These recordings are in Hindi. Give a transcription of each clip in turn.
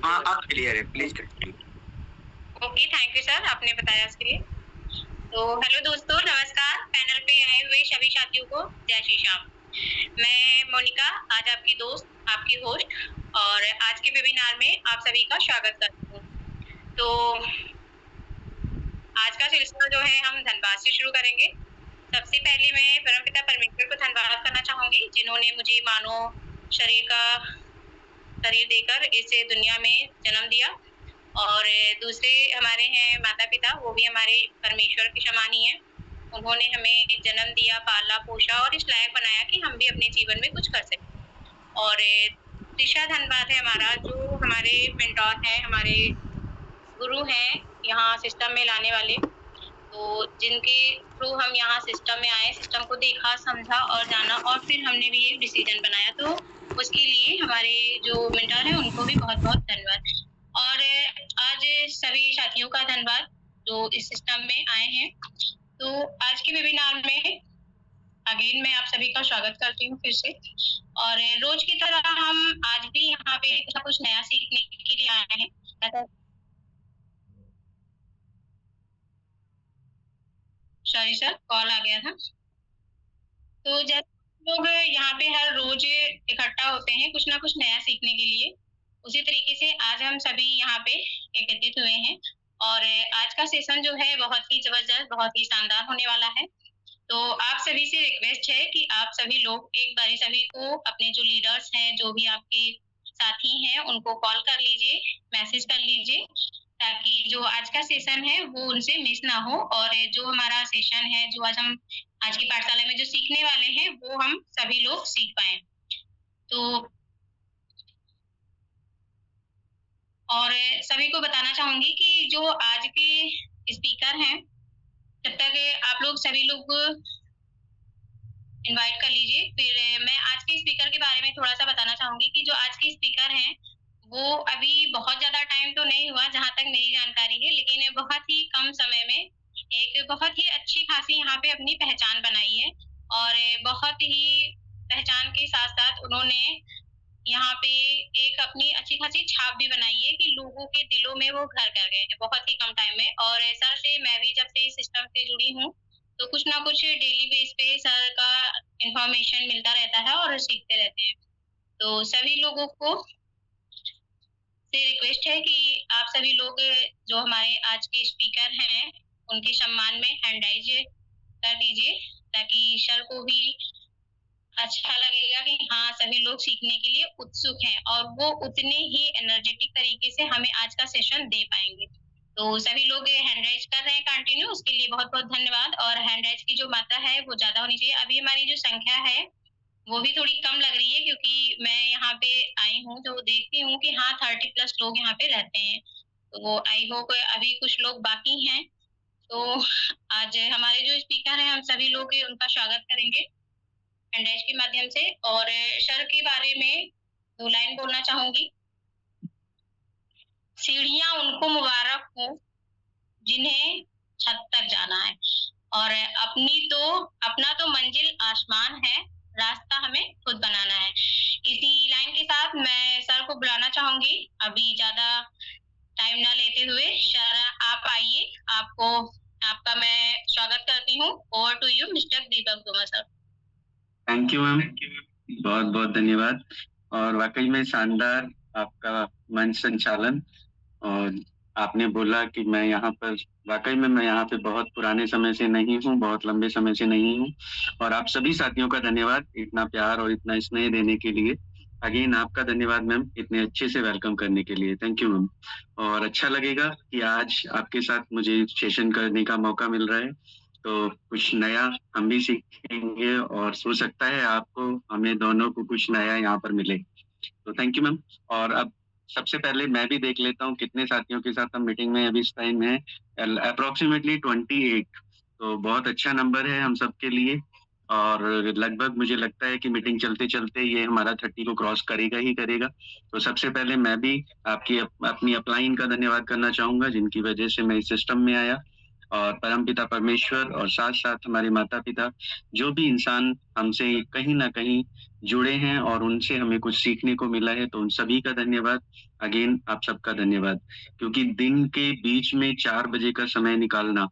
हाँ अब क्लियर है, please continue. Okay, thank you sir, आपने बताया उसके लिए। तो हेलो दोस्तों, नमस्कार। पैनल पे आए हुए सभी साथियों को जय श्री श्याम। मैं मोनिका, आज आपकी दोस्त, आपकी होस्ट, और आज के वेबिनार में आप सभी का स्वागत करती हूँ। तो आज का सिलसिला जो है हम धन्यवाद से शुरू करेंगे। सबसे पहले मैं परमपिता परमेश्वर को धन्यवाद करना चाहूंगी, जिन्होंने मुझे मानव शरीर देकर इस दुनिया में जन्म दिया। और दूसरे हमारे हैं माता पिता, वो भी हमारे परमेश्वर के समान ही हैं। उन्होंने हमें जन्म दिया, पाला पोषा और इस लायक बनाया कि हम भी अपने जीवन में कुछ कर सकें। और तीसरा धन्यवाद है हमारा, जो हमारे मेंटोर हैं, हमारे गुरु हैं यहाँ सिस्टम में लाने वाले, तो जिनके थ्रू हम यहाँ सिस्टम में आए, सिस्टम को देखा, समझा और जाना, और फिर हमने भी एक डिसीजन बनाया। तो उसके लिए हमारे जो मेंटर हैं उनको भी बहुत बहुत धन्यवाद। और आज सभी साथियों का धन्यवाद जो इस सिस्टम में आए हैं। तो आज के वेबिनार में अगेन मैं आप सभी का स्वागत करती हूँ फिर से। और रोज की तरह हम आज भी यहाँ पे कुछ नया सीखने के लिए आए हैं। सॉरी सर, कॉल आ गया था। तो जैसे लोग यहाँ पे हर रोज इकट्ठा होते हैं कुछ ना कुछ नया सीखने के लिए, उसी तरीके से आज हम सभी यहाँ पे एकत्रित हुए हैं। और आज का सेशन जो है बहुत ही जबरदस्त, बहुत ही शानदार होने वाला है। तो आप सभी से रिक्वेस्ट है कि आप सभी लोग एक बारी सभी को अपने जो लीडर्स हैं, जो भी आपके साथी हैं, उनको कॉल कर लीजिए, मैसेज कर लीजिए, ताकि जो आज का सेशन है वो उनसे मिस ना हो। और जो हमारा सेशन है, जो आज की पाठशाला में जो सीखने वाले हैं, वो हम सभी लोग सीख पाए। तो और सभी को बताना चाहूंगी कि जो आज के स्पीकर हैं, जब तक आप लोग सभी लोग इनवाइट कर लीजिए, फिर मैं आज के स्पीकर के बारे में थोड़ा सा बताना चाहूंगी कि जो आज के स्पीकर हैं वो अभी बहुत ज्यादा टाइम तो नहीं हुआ जहां तक मेरी जानकारी है, लेकिन बहुत ही कम समय में एक बहुत ही अच्छी खासी यहाँ पे अपनी पहचान बनाई है। और बहुत ही पहचान के साथ साथ उन्होंने यहाँ पे एक अपनी अच्छी खासी छाप भी बनाई है कि लोगों के दिलों में वो घर कर गए हैं बहुत ही कम टाइम में। और सर से मैं भी जब से सिस्टम से जुड़ी हूँ, तो कुछ ना कुछ डेली बेस पे सर का इंफॉर्मेशन मिलता रहता है और सीखते रहते हैं। तो सभी लोगों को से रिक्वेस्ट है कि आप सभी लोग जो हमारे आज के स्पीकर हैं उनके सम्मान में हैंड राइज कर दीजिए, ताकि सर को भी अच्छा लगेगा कि हाँ सभी लोग सीखने के लिए उत्सुक हैं और वो उतने ही एनर्जेटिक तरीके से हमें आज का सेशन दे पाएंगे। तो सभी लोग हैंड राइज कर रहे हैं कंटिन्यू, उसके लिए बहुत बहुत धन्यवाद। और हैंड राइज की जो मात्रा है वो ज्यादा होनी चाहिए। अभी हमारी जो संख्या है वो भी थोड़ी कम लग रही है, क्योंकि मैं यहाँ पे आई हूँ जो देखती हूँ कि हाँ 30+ लोग यहाँ पे रहते हैं। तो वो आई होप अभी कुछ लोग बाकी हैं। तो आज हमारे जो स्पीकर हैं हम सभी लोग उनका स्वागत करेंगे हैंडराइज के माध्यम से। और सर के बारे में 2 लाइन बोलना चाहूंगी। सीढ़ियां उनको मुबारक हो जिन्हें छत तक जाना है, और अपना तो मंजिल आसमान है, रास्ता हमें खुद बनाना है। इसी लाइन के साथ मैं सर को बुलाना चाहूंगी। अभी ज्यादा टाइम ना लेते हुए सर आप आइए, आपका मैं स्वागत करती हूँ। Over to you mister Deepak Duma sir. Thank you ma'am, बहुत बहुत धन्यवाद। और वाकई में शानदार आपका मंच संचालन। और आपने बोला कि मैं यहाँ पर वाकई में मैं यहाँ पे बहुत पुराने समय से नहीं हूँ, बहुत लंबे समय से नहीं हूँ। और आप सभी साथियों का धन्यवाद इतना प्यार और इतना स्नेह देने के लिए। अगेन आपका धन्यवाद मैम, इतने अच्छे से वेलकम करने के लिए। Thank you ma'am. और अच्छा लगेगा कि आज आपके साथ मुझे सेशन करने का मौका मिल रहा है, तो कुछ नया हम भी सीखेंगे और हो सकता है आपको हमें दोनों को कुछ नया यहाँ पर मिले। तो थैंक यू मैम। और अब सबसे पहले मैं भी देख लेता हूँ कितने साथियों के साथ हम मीटिंग में अभी इस टाइम है। अप्रोक्सीमेटली 28, तो बहुत अच्छा नंबर है हम सबके लिए। और लगभग मुझे लगता है कि मीटिंग चलते चलते ये हमारा 30 को क्रॉस करेगा ही करेगा। तो सबसे पहले मैं भी अपनी अपलाइन का धन्यवाद करना चाहूंगा, जिनकी वजह से मैं इस सिस्टम में आया। और परमपिता परमेश्वर और साथ साथ हमारे माता पिता, जो भी इंसान हमसे कहीं ना कहीं जुड़े हैं और उनसे हमें कुछ सीखने को मिला है, तो उन सभी का धन्यवाद। अगेन आप सबका धन्यवाद, क्योंकि दिन के बीच में 4 बजे का समय निकालना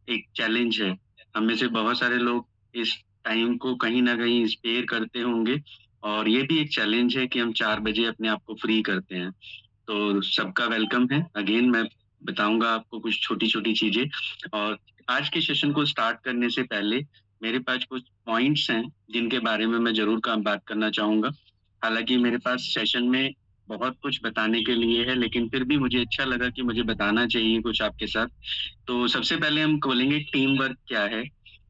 एक चैलेंज है। हम में से बहुत सारे लोग इस टाइम को कहीं न कहीं स्पेयर करते होंगे, और ये भी एक चैलेंज है कि हम 4 बजे अपने आप को फ्री करते हैं। तो सबका वेलकम है। अगेन मैं बताऊँगा आपको कुछ छोटी-छोटी चीज़ें, और आज के सेशन को स्टार्ट करने से पहले मेरे पास कुछ पॉइंट्स हैं, जिनके बारे में मैं ज़रूर बात करना चाहूँगा। हालाँकि मेरे पास सेशन में बहुत कुछ बताने के लिए है, लेकिन फिर भी मुझे अच्छा लगा कि मुझे बताना चाहिए कुछ आपके साथ। तो सबसे पहले हम बोलेंगे टीम वर्क क्या है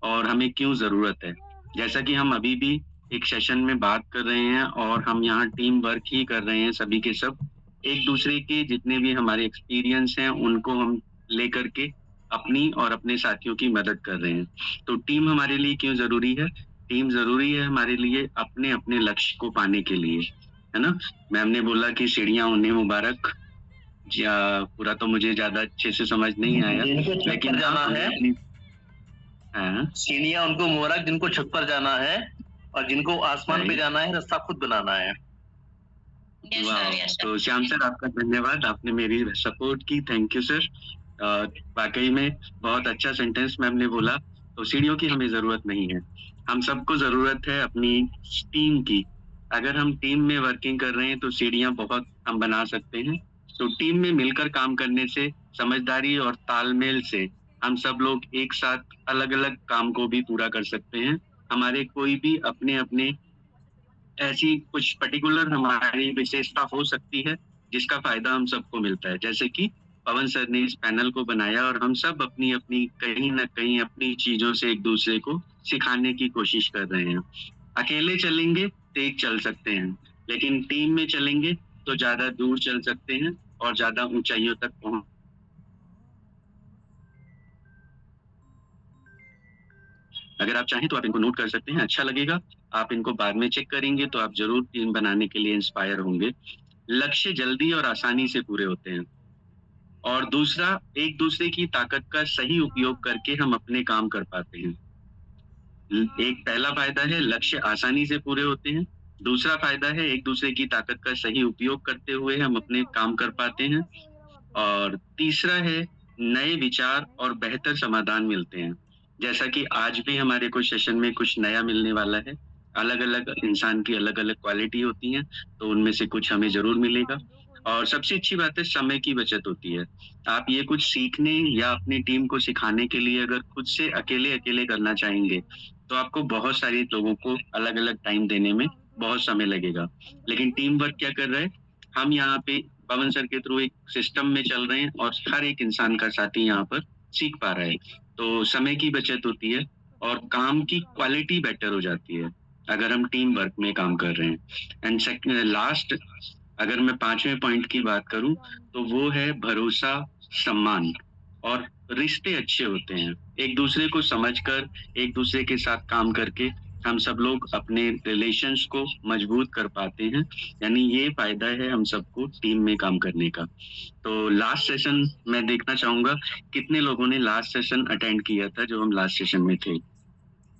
और हमें क्यों ज़रूरत है। जैसा कि हम अभी भी एक सेशन में बात कर रहे हैं और हम यहाँ टीम वर्क ही कर रहे हैं सभी के सब। एक-दूसरे के जितने भी हमारे एक्सपीरियंस हैं उनको हम लेकर के अपनी और अपने साथियों की मदद कर रहे हैं। तो टीम हमारे लिए क्यों ज़रूरी है? टीम ज़रूरी है हमारे लिए अपने-अपने लक्ष्य को पाने के लिए, है ना? मैम ने बोला कि सीढ़ियाँ उन्हें मुबारक, या पूरा तो मुझे ज़्यादा अच्छे से समझ नहीं आया, जिनको छत लेकिन पर जाना उन्हें है, अपनी हाँ, सीढ़ियाँ उनको मुबारक जिनको छत पर जाना है, और जिनको आसमान पे राइट। जाना है रास्ता खुद बनाना है। यस वाह! Sir, yes sir. तो श्याम सर आपका धन्यवाद, आपने मेरी सपोर्ट की, थैंक यू सर। वाक़ई में बहुत अच्छा सेंटेंस मैम ने बोला, तो सीढ़ियों की हमें ज़रूरत नहीं है। हम सबको ज़रूरत है अपनी टीम की। अगर हम टीम में वर्किंग कर रहे हैं तो सीढ़ियाँ बहुत हम बना सकते हैं। तो टीम में मिलकर काम करने से, समझदारी और तालमेल से हम सब लोग एक साथ अलग-अलग काम को भी पूरा कर सकते हैं। हमारे कोई भी अपने-अपने ऐसी कुछ पर्टिकुलर हमारी विशेषता हो सकती है, जिसका फ़ायदा हम सबको मिलता है। जैसे कि पवन सर ने इस पैनल को बनाया और हम सब अपनी-अपनी कहीं न कहीं अपनी चीज़ों से एक-दूसरे को सिखाने की कोशिश कर रहे हैं। अकेले चलेंगे, तेज़ चल सकते हैं, लेकिन टीम में चलेंगे तो ज़्यादा दूर चल सकते हैं और ज़्यादा ऊँचाइयों तक पहुँच। अगर आप चाहें तो आप इनको नोट कर सकते हैं, अच्छा लगेगा। आप इनको बाद में चेक करेंगे तो आप ज़रूर टीम बनाने के लिए इंस्पायर होंगे। लक्ष्य जल्दी और आसानी से पूरे होते हैं। और दूसरा, एक-दूसरे की ताकत का सही उपयोग करके हम अपने काम कर पाते हैं। एक पहला फ़ायदा है, लक्ष्य आसानी से पूरे होते हैं। दूसरा फ़ायदा है, एक-दूसरे की ताकत का सही उपयोग करते हुए हम अपने काम कर पाते हैं। और तीसरा है, नए विचार और बेहतर समाधान मिलते हैं। जैसा कि आज भी हमारे कुछ सेशन में कुछ नया मिलने वाला है। अलग-अलग इंसान की अलग-अलग क्वालिटी होती हैं, तो उनमें से कुछ हमें ज़रूर मिलेगा। और सबसे अच्छी बात है, समय की बचत होती है। आप ये कुछ सीखने या अपनी टीम को सिखाने के लिए अगर खुद से अकेले-अकेले करना चाहेंगे, तो आपको बहुत सारे लोगों को अलग-अलग टाइम देने में बहुत समय लगेगा। लेकिन टीम वर्क क्या कर रहा है, हम यहाँ पे पवन सर के थ्रू एक सिस्टम में चल रहे हैं और हर एक इंसान का साथी यहाँ पर सीख पा रहा है। तो समय की बचत होती है और काम की क्वालिटी बेटर हो जाती है, अगर हम टीम वर्क में काम कर रहे हैं। एंड लास्ट, अगर मैं 5वें पॉइंट की बात करूँ, तो वो है भरोसा, सम्मान और रिश्ते अच्छे होते हैं। एक-दूसरे को समझकर, एक-दूसरे के साथ काम करके हम सब लोग अपने रिलेशंस को मजबूत कर पाते हैं। यानी ये फ़ायदा है हम सबको टीम में काम करने का। तो लास्ट सेशन मैं देखना चाहूँगा, कितने लोगों ने लास्ट सेशन अटेंड किया था जो हम लास्ट सेशन में थे?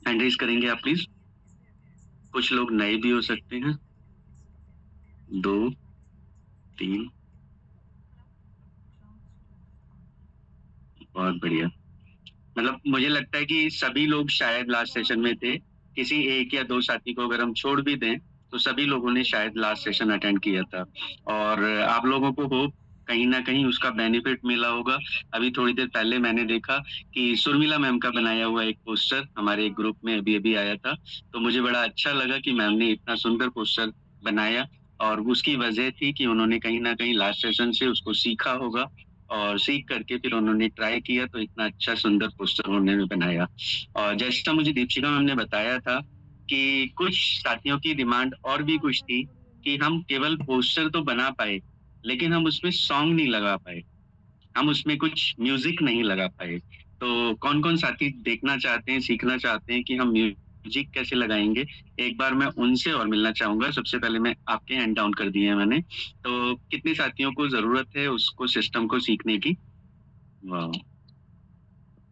हैंड रेज़ करेंगे आप प्लीज़? कुछ लोग नए भी हो सकते हैं। 2, 3, बहुत बढ़िया। मतलब मुझे लगता है कि सभी लोग शायद लास्ट सेशन में थे। किसी 1 या 2 साथी को अगर हम छोड़ भी दें, तो सभी लोगों ने शायद लास्ट सेशन अटेंड किया था। और आप लोगों को होप कहीं न कहीं उसका बेनिफिट मिला होगा। अभी थोड़ी देर पहले मैंने देखा कि सुर्मिला मैम का बनाया हुआ एक पोस्टर हमारे एक ग्रुप में अभी-अभी आया था। तो मुझे बड़ा अच्छा लगा कि मैम ने इतना सुंदर पोस्टर बनाया, और उसकी वजह थी कि उन्होंने कहीं न कहीं लास्ट सेशन से उसको सीखा होगा, और सीख करके फिर उन्होंने ट्राई किया तो इतना अच्छा सुंदर पोस्टर उन्होंने बनाया। और जैसा मुझे दीपशिका मैम ने बताया था कि कुछ साथियों की डिमांड और भी कुछ थी कि हम केवल पोस्टर तो बना पाए, लेकिन हम उसमें सॉन्ग नहीं लगा पाए, हम उसमें कुछ म्यूज़िक नहीं लगा पाए। तो कौन-कौन साथी देखना चाहते हैं, सीखना चाहते हैं कि हम म्यूज़िक कैसे लगाएँगे? एक बार मैं उनसे और मिलना चाहूँगा। सबसे पहले मैं आपके हैंड डाउन कर दिए हैं मैंने। तो कितने साथियों को ज़रूरत है उसको सिस्टम को सीखने की? वाह!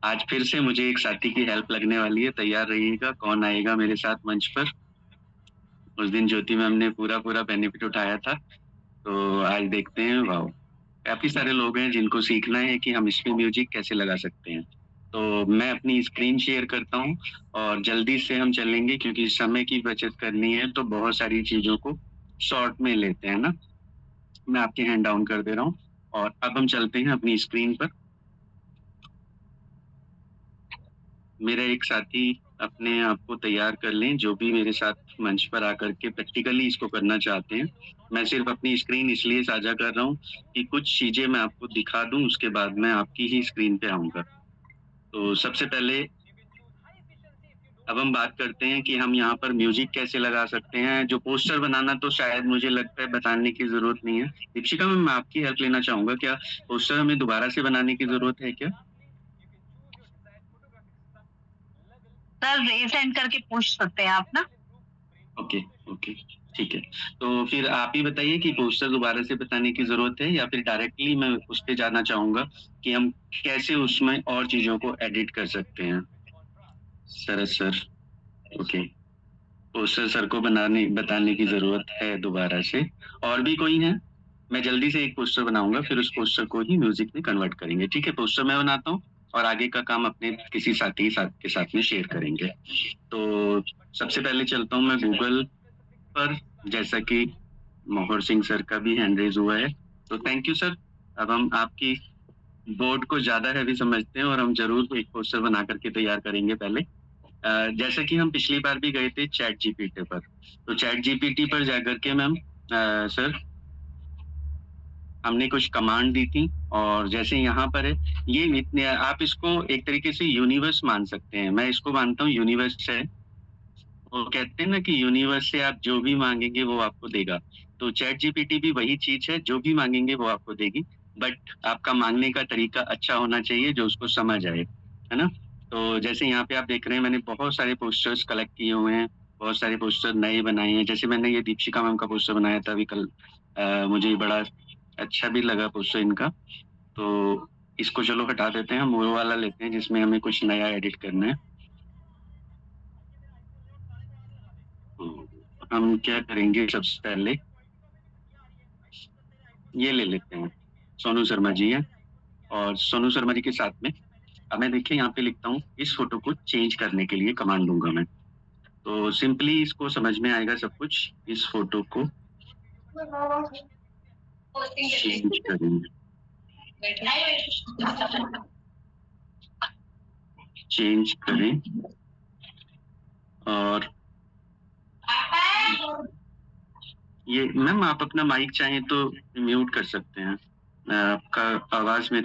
आज फिर से मुझे एक साथी की हेल्प लगने वाली है, तैयार रहिएगा। कौन आएगा मेरे साथ मंच पर? उस दिन ज्योति मैम ने पूरा बेनिफिट उठाया था, तो आज देखते हैं। वाह, काफी सारे लोग हैं जिनको सीखना है कि हम इसमें म्यूजिक कैसे लगा सकते हैं। तो मैं अपनी स्क्रीन शेयर करता हूँ और जल्दी से हम चलेंगे, क्योंकि समय की बचत करनी है, तो बहुत सारी चीजों को शॉर्ट में लेते हैं ना। मैं आपके हैंड डाउन कर दे रहा हूँ और अब हम चलते हैं अपनी स्क्रीन पर। मेरा एक साथी अपने आप को तैयार कर लें, जो भी मेरे साथ मंच पर आकर के प्रैक्टिकली इसको करना चाहते हैं। मैं सिर्फ अपनी स्क्रीन इसलिए साझा कर रहा हूँ कि कुछ चीजें मैं आपको दिखा दूं, उसके बाद मैं आपकी ही स्क्रीन पे आऊंगा। तो सबसे पहले अब हम बात करते हैं कि हम यहाँ पर म्यूजिक कैसे लगा सकते हैं। जो पोस्टर बनाना, तो शायद मुझे लगता है बताने की जरूरत नहीं है। दीपिका मैम, मैं आपकी हेल्प लेना चाहूंगा। क्या पोस्टर हमें दोबारा से बनाने की जरूरत है क्या? सर रेज हैंड करके पूछ सकते हैं आप ना। ओके ओके, ठीक है। तो फिर आप ही बताइए कि पोस्टर दोबारा से बताने की जरूरत है, या फिर डायरेक्टली मैं उस पे जाना चाहूंगा कि हम कैसे उसमें और चीजों को एडिट कर सकते हैं। सरस सर, ओके। पोस्टर सर को बताने की जरूरत है दोबारा से। और भी कोई है? मैं जल्दी से एक पोस्टर बनाऊंगा, फिर उस पोस्टर को ही म्यूजिक में कन्वर्ट करेंगे। ठीक है, पोस्टर मैं बनाता हूँ और आगे का काम अपने किसी साथी के साथ में शेयर करेंगे। तो सबसे पहले चलता हूँ मैं गूगल पर, जैसा कि मोहर सिंह सर का भी हैंड रेज हुआ है, तो थैंक यू सर। अब हम आपकी बोर्ड को ज्यादा हैवी समझते हैं और हम जरूर एक पोस्टर बना करके तैयार करेंगे पहले। जैसा कि हम पिछली बार भी गए थे चैट जीपीटी पर, तो चैट जीपीटी पर जाकर के मैम सर हमने कुछ कमांड दी थी, और जैसे यहाँ पर है, ये इतने आप इसको एक तरीके से यूनिवर्स मान सकते हैं। मैं इसको मानता हूँ यूनिवर्स है। वो कहते हैं ना कि यूनिवर्स से आप जो भी मांगेंगे वो आपको देगा। तो चैट जीपीटी भी वही चीज है, जो भी मांगेंगे वो आपको देगी, बट आपका मांगने का तरीका अच्छा होना चाहिए जो उसको समझ आए, है ना। तो जैसे यहाँ पे आप देख रहे हैं, मैंने बहुत सारे पोस्टर्स कलेक्ट किए हुए हैं, बहुत सारे पोस्टर नए बनाए हैं। जैसे मैंने ये दीपिका मैम का पोस्टर बनाया था अभी कल, मुझे बड़ा अच्छा भी लगा पोस्टर इनका। तो इसको चलो हटा देते हैं, हम वो वाला लेते हैं जिसमें हमें कुछ नया एडिट करना है। हम क्या करेंगे, सबसे पहले ये ले लेते हैं, सोनू शर्मा जी है, और सोनू शर्मा जी के साथ में अब मैं देखिए यहाँ पे लिखता हूँ, इस फोटो को चेंज करने के लिए कमांड दूंगा मैं। तो सिंपली इसको समझ में आएगा सब कुछ। इस फोटो को चेंज करेंगे, चेंज करें, और ये मैम आप अपना माइक चाहें तो म्यूट कर सकते हैं, आपका आवाज में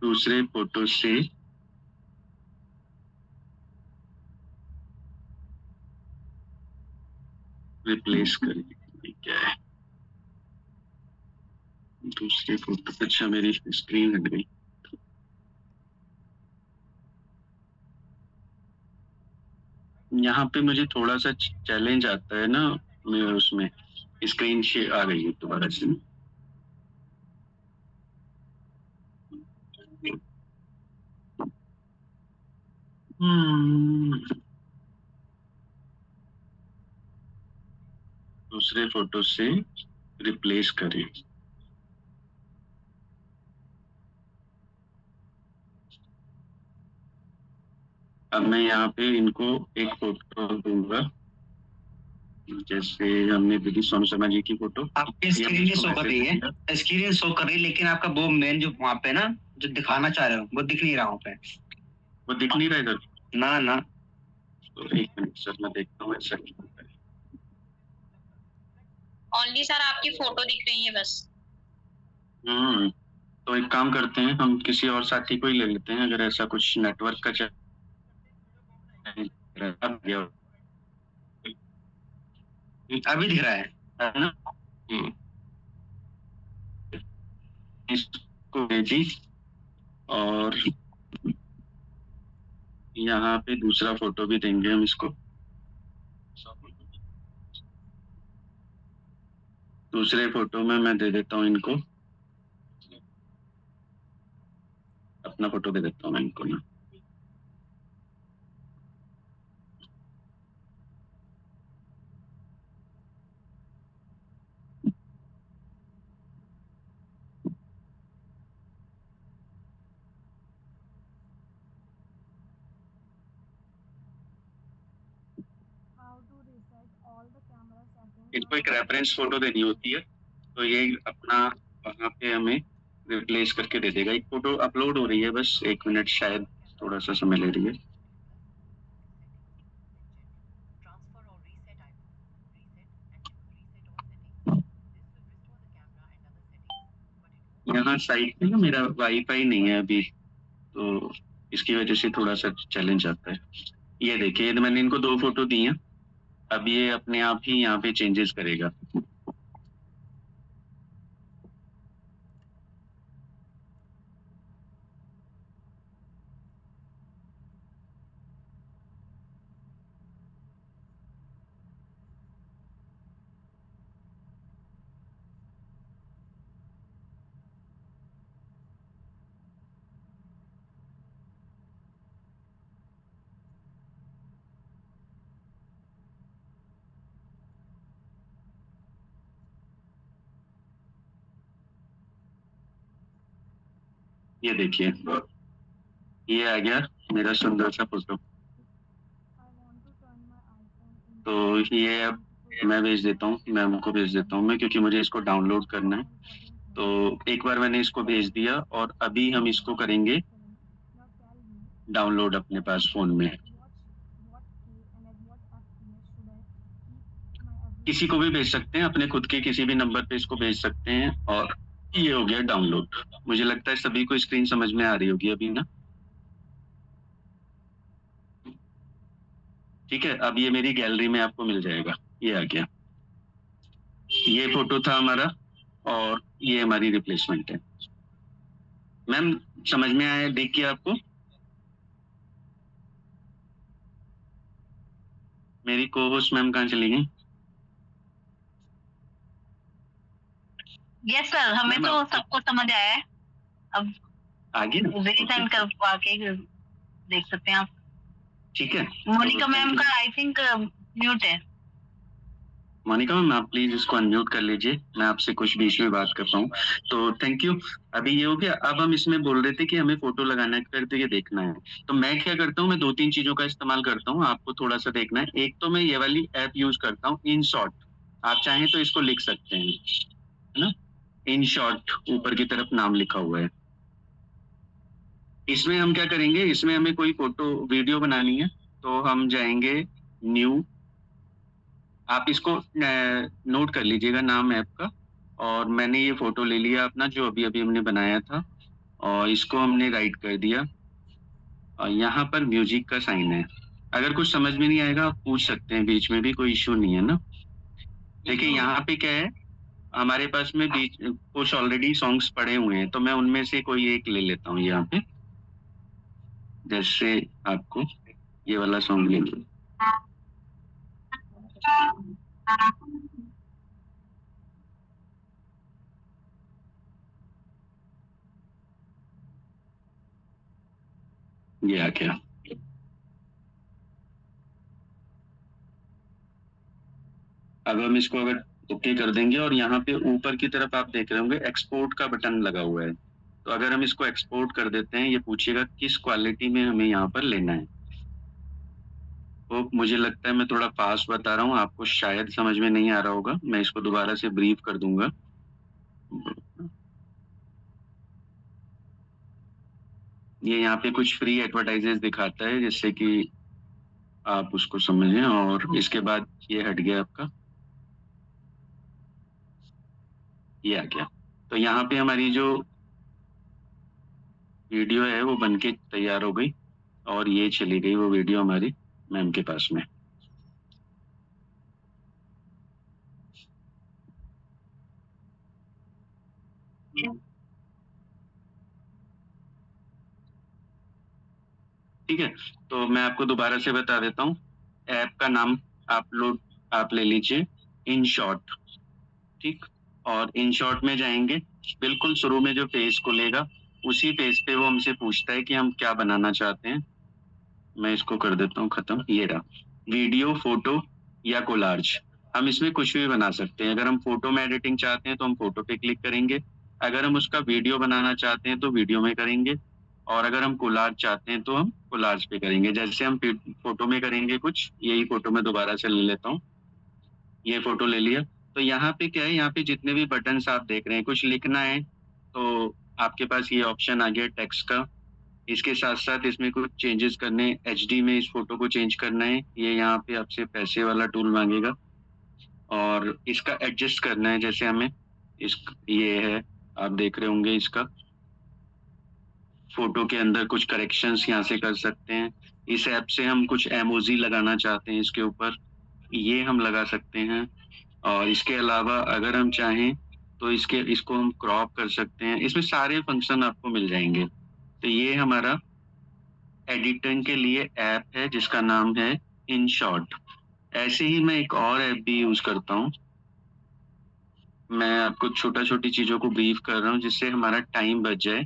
दूसरे फोटो से रिप्लेस करें। क्या है दूसरे फोटो? अच्छा, मेरी स्क्रीन हट गई। यहाँ पे मुझे थोड़ा सा चैलेंज आता है ना, मैं उसमें स्क्रीन शेयर आ गई है दोबारा से। दूसरे फोटो से रिप्लेस करें। अब मैं यहाँ पे इनको एक फोटो दूंगा, जैसे हमने दी सोनू शर्मा जी की फोटो। आपकी स्क्रीन शो कर रही है, स्क्रीन शो कर रही है, लेकिन आपका वो मेन जो वहाँ पे ना जो दिखाना चाह रहे हो वो दिख नहीं रहा वहाँ पे। वो दिख नहीं रहा इधर? ना ना, तो एक मिनट सर, मैं देखता हूँ ऐसा क्यों होता है। ओनली सर आपकी फोटो दिख रही है बस। तो एक काम करते हैं, हम किसी और साथी को ही ले लेते हैं, अगर ऐसा कुछ नेटवर्क का अभी दिख रहा है ना। इसको भेजी, और यहाँ पे दूसरा फोटो भी देंगे हम इसको। दूसरे फोटो में मैं दे देता हूँ इनको, अपना फोटो दे देता हूँ मैं इनको ना। इनको एक रेफरेंस फोटो देनी होती है, तो ये अपना वहाँ पे हमें रिप्लेस करके दे देगा। एक फोटो अपलोड हो रही है, बस 1 मिनट, शायद थोड़ा सा समय ले रही है। यहाँ साइट पे ना मेरा वाईफाई नहीं है अभी, तो इसकी वजह से थोड़ा सा चैलेंज आता है। ये देखिए, मैंने इनको 2 फोटो दी हैं, अब ये अपने आप ही यहाँ पे चेंजेस करेगा। ये देखिए, ये आ गया मेरा सुंदर सा फोटो। तो ये अब मैं भेज देता हूँ, मैम को भेज देता हूँ मैं, क्योंकि मुझे इसको डाउनलोड करना है। तो एक बार मैंने इसको भेज दिया और अभी हम इसको करेंगे डाउनलोड अपने पास फोन में। किसी को भी भेज सकते हैं, अपने खुद के किसी भी नंबर पे इसको भेज सकते हैं। और ये हो गया डाउनलोड। मुझे लगता है सभी को स्क्रीन समझ में आ रही होगी अभी ना। ठीक है, अब ये मेरी गैलरी में आपको मिल जाएगा। ये आ गया, ये फोटो था हमारा और ये हमारी रिप्लेसमेंट है। मैम समझ में आया देख के आपको? मेरी को होस्ट मैम कहाँ चली गई? यस सर, हमें मैम, तो सबको समझ आया है। अब आगे ना रीसेंड करवा के देख सकते हैं आप। ठीक है, मोनिका तो मैम thank you। का आई थिंक म्यूट है। मोनिका मैम आप प्लीज इसको अनम्यूट कर लीजिए, मैं आपसे कुछ बीच में बात कर पाऊँ। तो थैंक यू। अभी ये हो गया। अब हम इसमें बोल रहे थे कि हमें फोटो लगाना है, तो ये देखना है। तो मैं क्या करता हूँ, मैं 2-3 चीजों का इस्तेमाल करता हूँ, आपको थोड़ा सा देखना है। एक तो मैं ये वाली ऐप यूज करता हूँ, इन शॉर्ट। आप चाहें तो इसको लिख सकते हैं, है ना। इन शॉर्ट ऊपर की तरफ नाम लिखा हुआ है। इसमें हम क्या करेंगे, इसमें हमें कोई फोटो वीडियो बनानी है, तो हम जाएंगे न्यू। आप इसको नोट कर लीजिएगा नाम ऐप का। और मैंने ये फोटो ले लिया अपना, जो अभी अभी हमने बनाया था, और इसको हमने राइट कर दिया। और यहाँ पर म्यूजिक का साइन है। अगर कुछ समझ में नहीं आएगा आप पूछ सकते हैं बीच में भी, कोई इश्यू नहीं है ना। देखिए यहाँ पे क्या है, हमारे पास में बीच कुछ ऑलरेडी सॉन्ग्स पड़े हुए हैं, तो मैं उनमें से कोई एक ले लेता हूँ यहाँ पे। जैसे आपको ये वाला सॉन्ग ले लो। ये आ गया। अब हम इसको अगर ओके कर देंगे, और यहाँ पे ऊपर की तरफ आप देख रहे होंगे एक्सपोर्ट का बटन लगा हुआ है। तो अगर हम इसको एक्सपोर्ट कर देते हैं, ये पूछेगा किस क्वालिटी में हमें यहाँ पर लेना है। तो मुझे लगता है मैं थोड़ा फास्ट बता रहा हूँ, आपको शायद समझ में नहीं आ रहा होगा, मैं इसको दोबारा से ब्रीफ कर दूंगा। ये यहाँ पे कुछ फ्री एडवर्टाइजेस दिखाता है, जिससे कि आप उसको समझें। और इसके बाद ये हट गया आपका, ये आ गया। तो यहाँ पे हमारी जो वीडियो है वो बनके तैयार हो गई, और ये चली गई वो वीडियो हमारी मैम के पास में। ठीक है, तो मैं आपको दोबारा से बता देता हूँ। ऐप का नाम आप ले लीजिए इन शॉर्ट। ठीक, और इन शॉर्ट में जाएंगे, बिल्कुल शुरू में जो पेज खुलेगा उसी पेज पे वो हमसे पूछता है कि हम क्या बनाना चाहते हैं। मैं इसको कर देता हूँ खत्म। ये रहा वीडियो, फोटो या कोलार्ज। हम इसमें कुछ भी बना सकते हैं। अगर हम फोटो में एडिटिंग चाहते हैं तो हम फोटो पे क्लिक करेंगे, अगर हम उसका वीडियो बनाना चाहते हैं तो वीडियो में करेंगे, और अगर हम कोलार्ज चाहते हैं तो हम कोलार्ज पे करेंगे। जैसे हम फोटो में करेंगे कुछ, यही फोटो में दोबारा से ले लेता हूँ, ये फोटो ले लिया। तो यहाँ पे क्या है, यहाँ पे जितने भी बटन्स आप देख रहे हैं, कुछ लिखना है तो आपके पास ये ऑप्शन आ गया टेक्स्ट का। इसके साथ साथ इसमें कुछ चेंजेस करने, एचडी में इस फोटो को चेंज करना है, ये यहाँ पे आपसे पैसे वाला टूल मांगेगा, और इसका एडजस्ट करना है। जैसे हमें ये है, आप देख रहे होंगे, इसका फोटो के अंदर कुछ करेक्शंस यहाँ से कर सकते हैं। इस ऐप से हम कुछ एमोजी लगाना चाहते हैं इसके ऊपर, ये हम लगा सकते हैं। और इसके अलावा अगर हम चाहें तो इसको हम क्रॉप कर सकते हैं। इसमें सारे फंक्शन आपको मिल जाएंगे। तो ये हमारा एडिटिंग के लिए ऐप है जिसका नाम है InShot। ऐसे ही मैं एक और ऐप भी यूज करता हूँ। मैं आपको छोटी चीजों को ब्रीफ कर रहा हूँ जिससे हमारा टाइम बच जाए।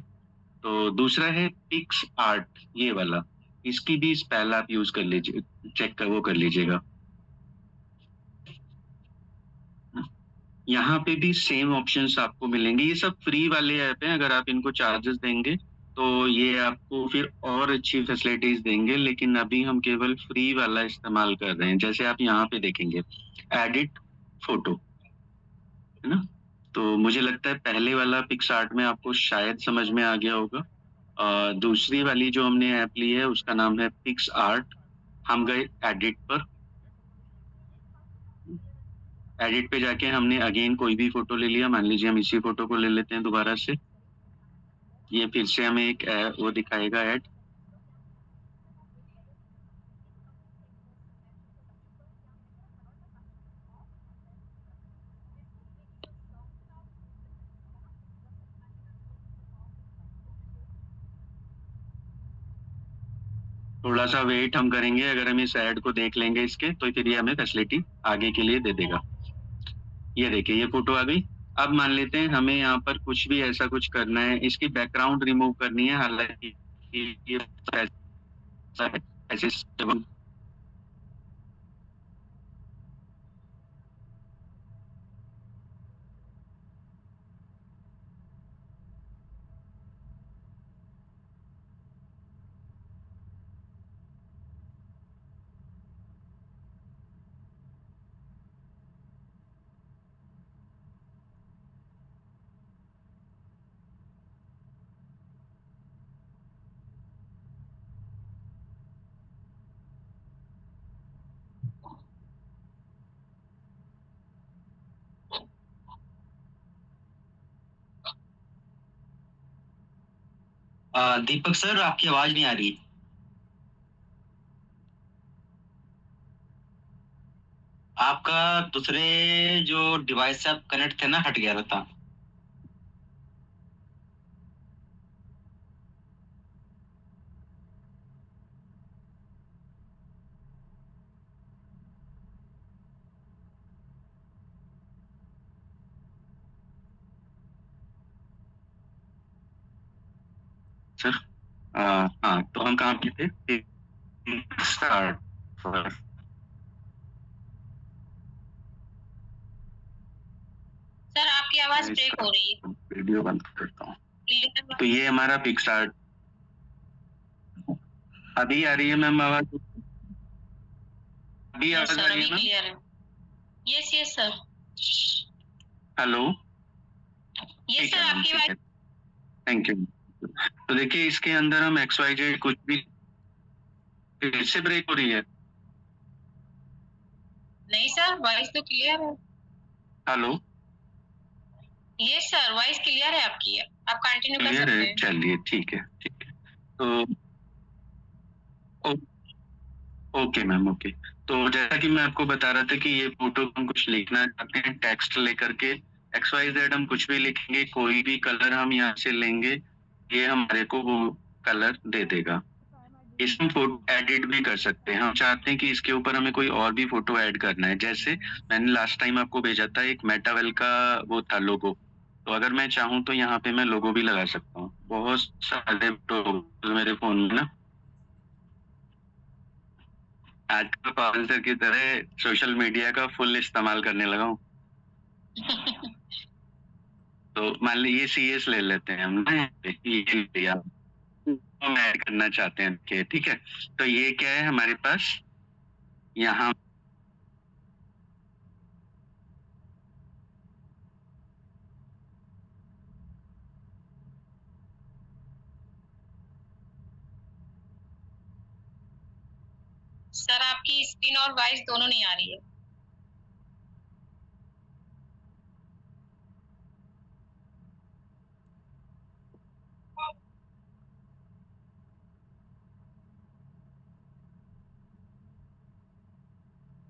तो दूसरा है PicsArt, ये वाला। इसकी भी स्पेल आप यूज कर लीजिए, वो कर लीजिएगा। यहाँ पे भी सेम ऑप्शंस आपको मिलेंगे। ये सब फ्री वाले ऐप हैं, अगर आप इनको चार्जेस देंगे तो ये आपको फिर और अच्छी फैसिलिटीज देंगे, लेकिन अभी हम केवल फ्री वाला इस्तेमाल कर रहे हैं। जैसे आप यहाँ पे देखेंगे एडिट फोटो, है ना। तो मुझे लगता है पहले वाला PicsArt में आपको शायद समझ में आ गया होगा। दूसरी वाली जो हमने ऐप ली है उसका नाम है PicsArt। हम गए एडिट पर, एडिट पे जाके हमने अगेन कोई भी फोटो ले लिया। मान लीजिए हम इसी फोटो को ले लेते हैं दोबारा से। ये फिर से हमें एक वो दिखाएगा ऐड। थोड़ा सा वेट हम करेंगे, अगर हम इस ऐड को देख लेंगे इसके, तो फिर ये हमें फैसिलिटी आगे के लिए दे देगा। ये देखिए ये फोटो आ गई। अब मान लेते हैं हमें यहाँ पर कुछ भी ऐसा कुछ करना है, इसकी बैकग्राउंड रिमूव करनी है। हालांकि ये ऐसे जब हम दीपक सर, आपकी आवाज नहीं आ रही। आपका दूसरे जो डिवाइस से आप कनेक्ट थे ना, हट गया था। सर हाँ, तो हम कहाँ पे थे? स्टार्ट। सर आपकी आवाज ब्रेक हो रही है। वीडियो बंद करता हूँ। तो ये हमारा PicsArt। अभी आ रही है मैम आवाज? अभी आवाज आ रही है ma'am? Yes yes sir. Hello. Yes sir, आपकी आवाज। Thank you. तो देखिए इसके अंदर हम XYZ कुछ भी, फिर से ब्रेक हो रही है? नहीं सर, वॉइस तो क्लियर है। Hello. Yes sir, voice clear है आपकी, आप कंटिन्यू कर सकते हैं। चलिए ठीक है ठीक है। तो ओके मैम, ओके। तो जैसा कि मैं आपको बता रहा था कि ये फोटो हम कुछ लिखना चाहते हैं, टेक्स्ट लेकर के XYZ हम कुछ भी लिखेंगे, कोई भी कलर हम यहाँ से लेंगे, ये हमारे को वो कलर दे देगा। इसमें फोटो एडिट भी कर सकते हैं। हम चाहते हैं कि इसके ऊपर हमें कोई और भी फोटो ऐड करना है, जैसे मैंने लास्ट टाइम आपको भेजा था एक मेटावेल का वो था लोगो, तो अगर मैं चाहूँ तो यहाँ पे मैं लोगो भी लगा सकता हूँ। बहुत सारे फोटो मेरे फोन में ना, आजकल पवन सर की तरह सोशल मीडिया का फुल इस्तेमाल करने लगा हूँ। तो मान लीजिए सीएस ले लेते हैं हम ना, यहाँ पे ये लिया हम ऐड करना चाहते हैं कि ठीक है, तो ये क्या है हमारे पास यहाँ सर आपकी स्क्रीन और वॉइस दोनों नहीं आ रही है।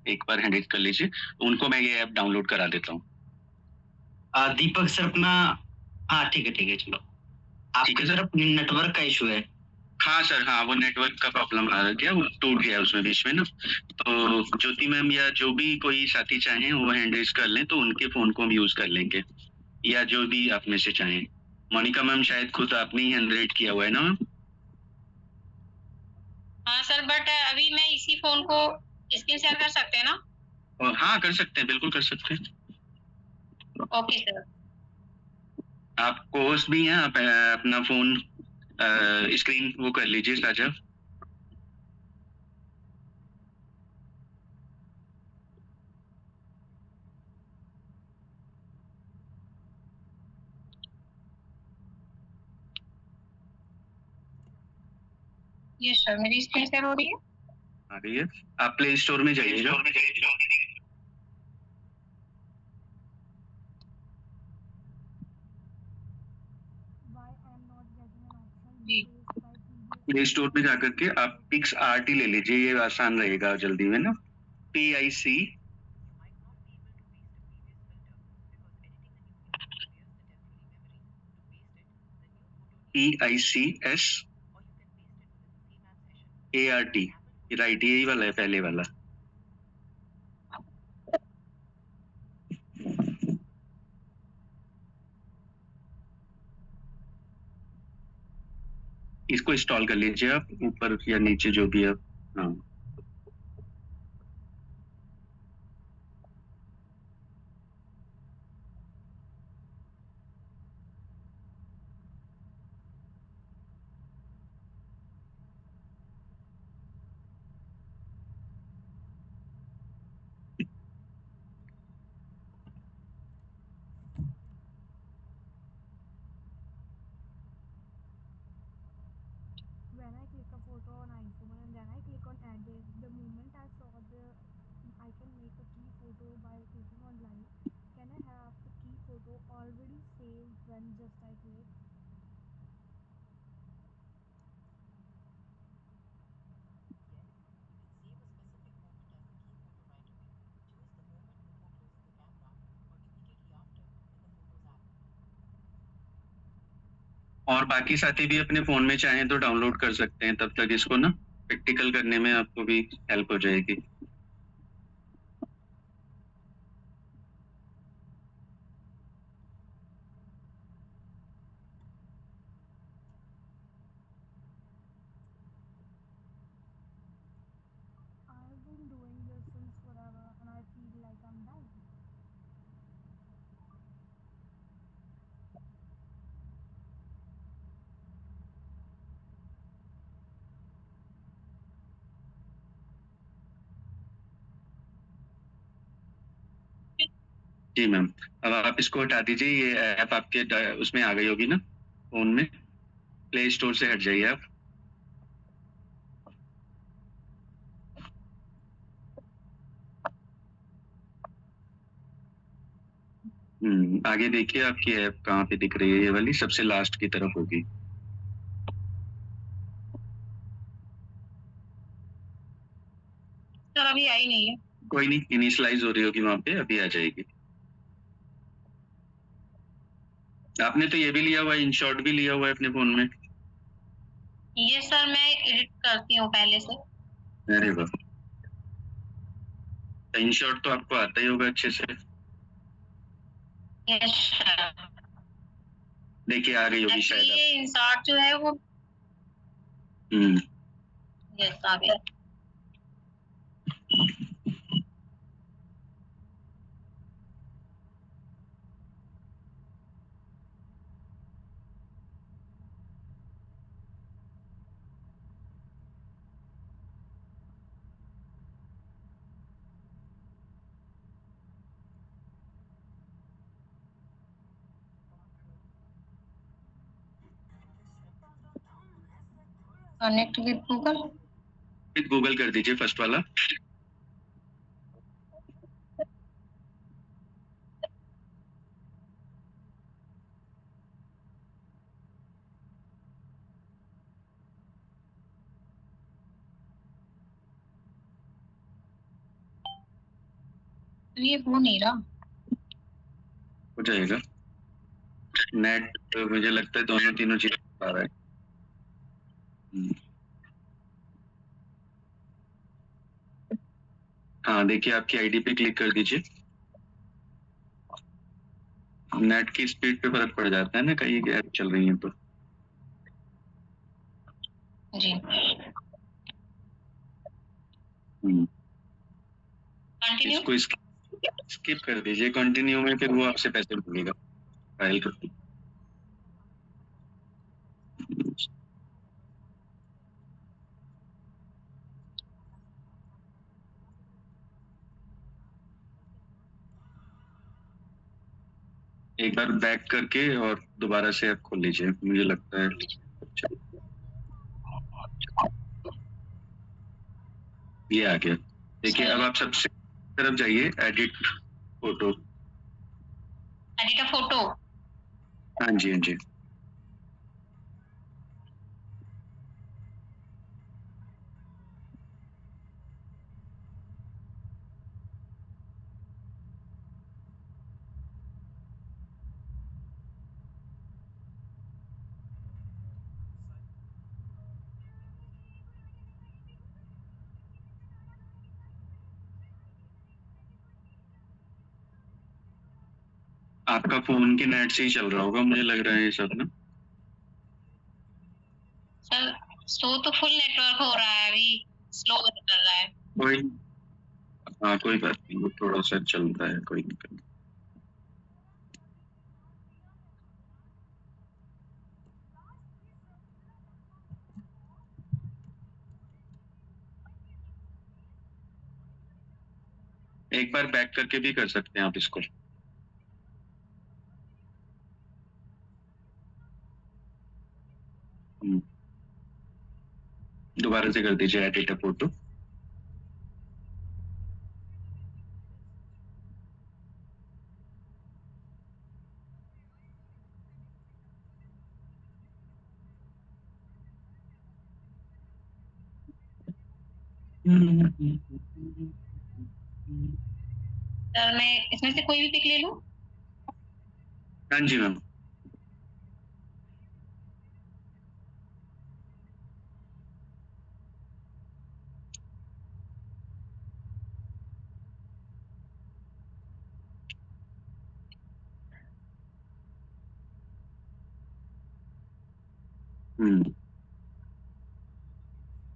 एक बार हैंडल कर लीजिए, उनको मैं ये ऐप डाउनलोड करा देता हूँ। दीपक सर अपना, हाँ ठीक है चलो। आपके सर अपनी नेटवर्क का इशू है। हाँ सर, हाँ वो नेटवर्क का प्रॉब्लम आ गया, वो टूट गया उसमें बीच में ना। तो ज्योति मैम या जो भी कोई साथी चाहें वो हैंड रेज कर लें, तो उनके फोन को हम यूज कर लेंगे, या जो भी आप में से चाहें। मोनिका मैम शायद खुद आपने ही हैंड रेज किया हुआ है ना मैम? हाँ सर, बट अभी मैं इसी फोन को स्क्रीन शेयर कर सकते हैं ना? और हाँ कर सकते हैं, बिल्कुल कर सकते हैं। Okay sir. आप कोर्स भी हैं, आप अपना फोन स्क्रीन वो कर लीजिए साझा। ये सर मेरी स्क्रीन शेयर हो रही है। आ रही है, आप प्ले स्टोर में जाइएगा। जी प्ले स्टोर में जाकर के आप पिक्स आर्ट ही ले लीजिए, ये आसान रहेगा जल्दी में ना। PICSART, राइट, यही वाला है पहले वाला। इसको इंस्टॉल कर लीजिए आप, ऊपर या नीचे जो भी आप। हाँ when I click a photo on iPhone and then I click on edit, the moment I saw I can make a key photo by clicking on live. Can I have the key photo already saved when just I click? और बाकी साथी भी अपने फोन में चाहें तो डाउनलोड कर सकते हैं, तब तक इसको ना प्रैक्टिकल करने में आपको भी हेल्प हो जाएगी। I've been doing this since forever and I feel like I'm dying. जी मैम, अब आप इसको हटा दीजिए, ये ऐप आपके उसमें आ गई होगी ना फोन में, प्ले स्टोर से हट जाइए आप। आगे देखिए आपकी ऐप कहाँ पे दिख रही है, ये वाली सबसे लास्ट की तरफ होगी। सर अभी आई नहीं है। कोई नहीं, इनिशियलाइज हो रही होगी वहां पे, अभी आ जाएगी। आपने तो ये भी लिया हुआ है, इनशॉट भी लिया हुआ है अपने फोन में। ये सर मैं एडिट करती हूँ पहले से। अरे वाह, इन शॉर्ट तो आपको आता ही होगा अच्छे से। Yes sir. देखिए आ गई होगी शायद ये इंसर्ट जो है वो आप। यस आ गया। Connect with Google. गूगल कर दीजिए फर्स्ट वाला। ये हो नहीं रहा। हो जाएगा। नेट तो मुझे लगता है दोनों तीनों चीज आ रहा है। हाँ देखिए आपकी आईडी पे क्लिक कर दीजिए। नेट की स्पीड पे फर्क पड़ जाता है ना, कई ऐप चल रही है तो। जी कंटिन्यू। इसको स्किप कर दीजिए, कंटिन्यू में फिर वो आपसे पैसे मांगेगा फाइल करके। एक बार बैक करके और दोबारा से आप खोल लीजिए, मुझे लगता है। अच्छा, ये आ गया। देखिए अब आप सबसे तरफ जाइए, एडिट फोटो। एडिट अ फोटो। हाँ जी हाँ जी। आपका फोन के नेट से ही चल रहा होगा, मुझे लग रहा है ये सब ना। सर स्लो तो फुल नेटवर्क हो रहा है, अभी स्लो कर रहा है। कोई हाँ कोई बात नहीं, वो थोड़ा सा चल रहा है, कोई दिक्कत नहीं। एक बार बैक करके भी कर सकते हैं आप इसको। दोबारा से कर दीजिए एडिट फोटो। सर मैं इसमें से कोई भी पिक ले लूं? हाँ जी मैम।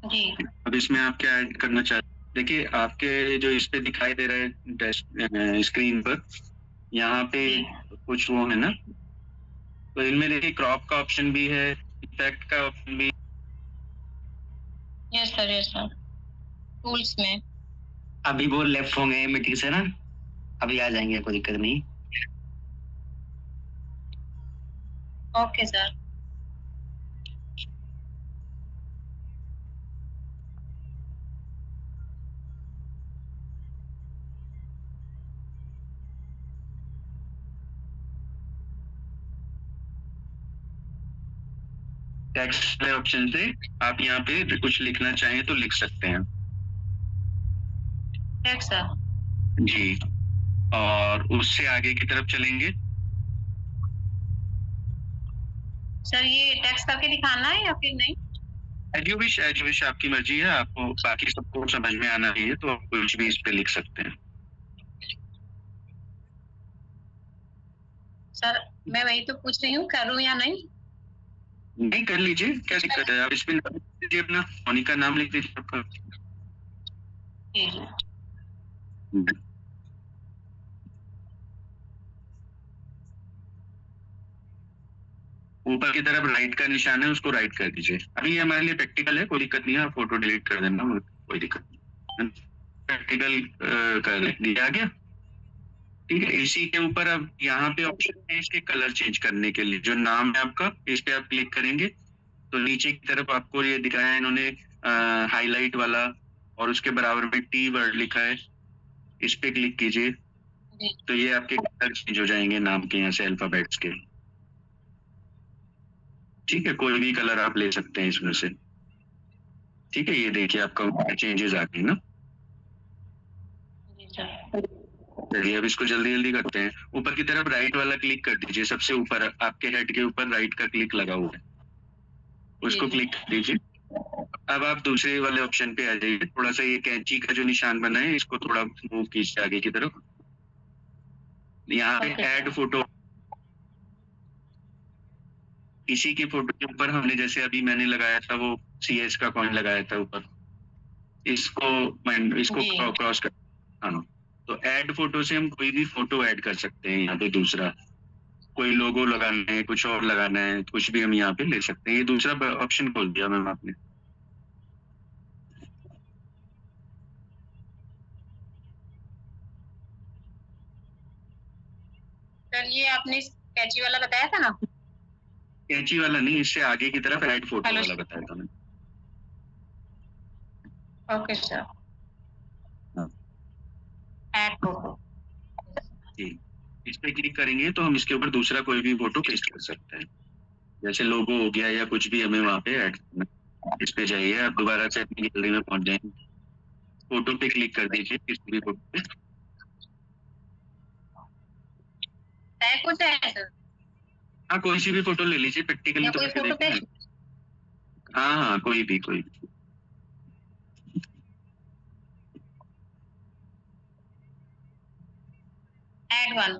जी अब इसमें आप क्या ऐड करना चाहते हैं? देखिए आपके जो इस पे दिखाई दे रहा है स्क्रीन पर, यहाँ पे कुछ वो है ना, तो इनमें देखिए क्रॉप का ऑप्शन भी है, इफेक्ट का ऑप्शन भी। यस सर टूल्स में। अभी वो लेफ्ट होंगे मीटिंग से ना, अभी आ जाएंगे, कोई दिक्कत नहीं। Okay sir. टेक्स्ट ऑप्शन से आप यहाँ पे कुछ लिखना चाहें तो लिख सकते हैं। Text sir. जी, और उससे आगे की तरफ चलेंगे। सर ये टेक्स्ट करके दिखाना है या फिर नहीं? एज यू विश आपकी मर्जी है, आपको बाकी सबको समझ में आना चाहिए तो आप कुछ भी इस पे लिख सकते हैं। सर मैं वही तो पूछ रही हूँ, करूँ या नहीं? नहीं कर लीजिए, क्या दिक्कत है, आप इस पे नाम लिख दीजिए, अपना मोनिका नाम लिख दीजिए आपका। जी जी। ऊपर की तरफ राइट का निशान है, उसको राइट कर दीजिए। अभी ये हमारे लिए प्रैक्टिकल है, कोई दिक्कत नहीं है, आप फोटो डिलीट कर देना, कोई दिक्कत नहीं। प्रैक्टिकल कर दिया गया, ठीक है। इसी के ऊपर अब यहाँ पे ऑप्शन है इसके कलर चेंज करने के लिए, जो नाम है आपका इस पे आप क्लिक करेंगे तो नीचे की तरफ आपको ये दिखाया है इन्होंने हाईलाइट वाला, और उसके बराबर में टी वर्ड लिखा है, इस पे क्लिक कीजिए तो ये आपके कलर चेंज हो जाएंगे नाम के, यहाँ से अल्फाबेट्स के, ठीक है। कोई भी कलर आप ले सकते हैं इसमें से, ठीक है। ये देखिए आपका चेंजेस आ गए ना। चलिए अब इसको जल्दी जल्दी करते हैं। ऊपर की तरफ राइट वाला क्लिक कर दीजिए, सबसे ऊपर आपके हेड के ऊपर राइट का क्लिक लगा हुआ है, उसको क्लिक कर दीजिए। अब आप दूसरे वाले ऑप्शन पे आ जाइए, थोड़ा सा ये कैंची का जो निशान बना है इसको थोड़ा मूव कीजिए आगे की तरफ। यहाँ पे ऐड फोटो, इसी की फोटो के ऊपर हमने जैसे अभी मैंने लगाया था वो CS का कॉइन लगाया था ऊपर, इसको क्रॉस कर, हाँ। तो ऐड फोटो से हम कोई भी फोटो ऐड कर सकते हैं यहाँ पे, दूसरा कोई लोगो लगाना है, कुछ और लगाना है, कुछ भी हम यहाँ पे ले सकते हैं। ये दूसरा ऑप्शन खोल दिया मैम आपने। सर ये आपने कैची वाला बताया था ना? कैंची वाला नहीं, इससे आगे की तरफ ऐड फोटो वाला बताया था मैंने। Okay sir. हाँ। ऐड फोटो जी, इस पे क्लिक करेंगे तो हम इसके ऊपर दूसरा कोई भी फोटो पेस्ट कर सकते हैं, जैसे लोगो हो गया या कुछ भी हमें वहाँ पे ऐड करना। इस पे जाइए, आप दोबारा से अपनी गैलरी में पहुंच जाएंगे, फोटो पे क्लिक कर दीजिए, किसी भी फोटो पे। कुछ है सर? हाँ कोई सी भी फोटो ले लीजिए, प्रैक्टिकली तो करके देखते हैं। हाँ हाँ कोई भी ऐड वन।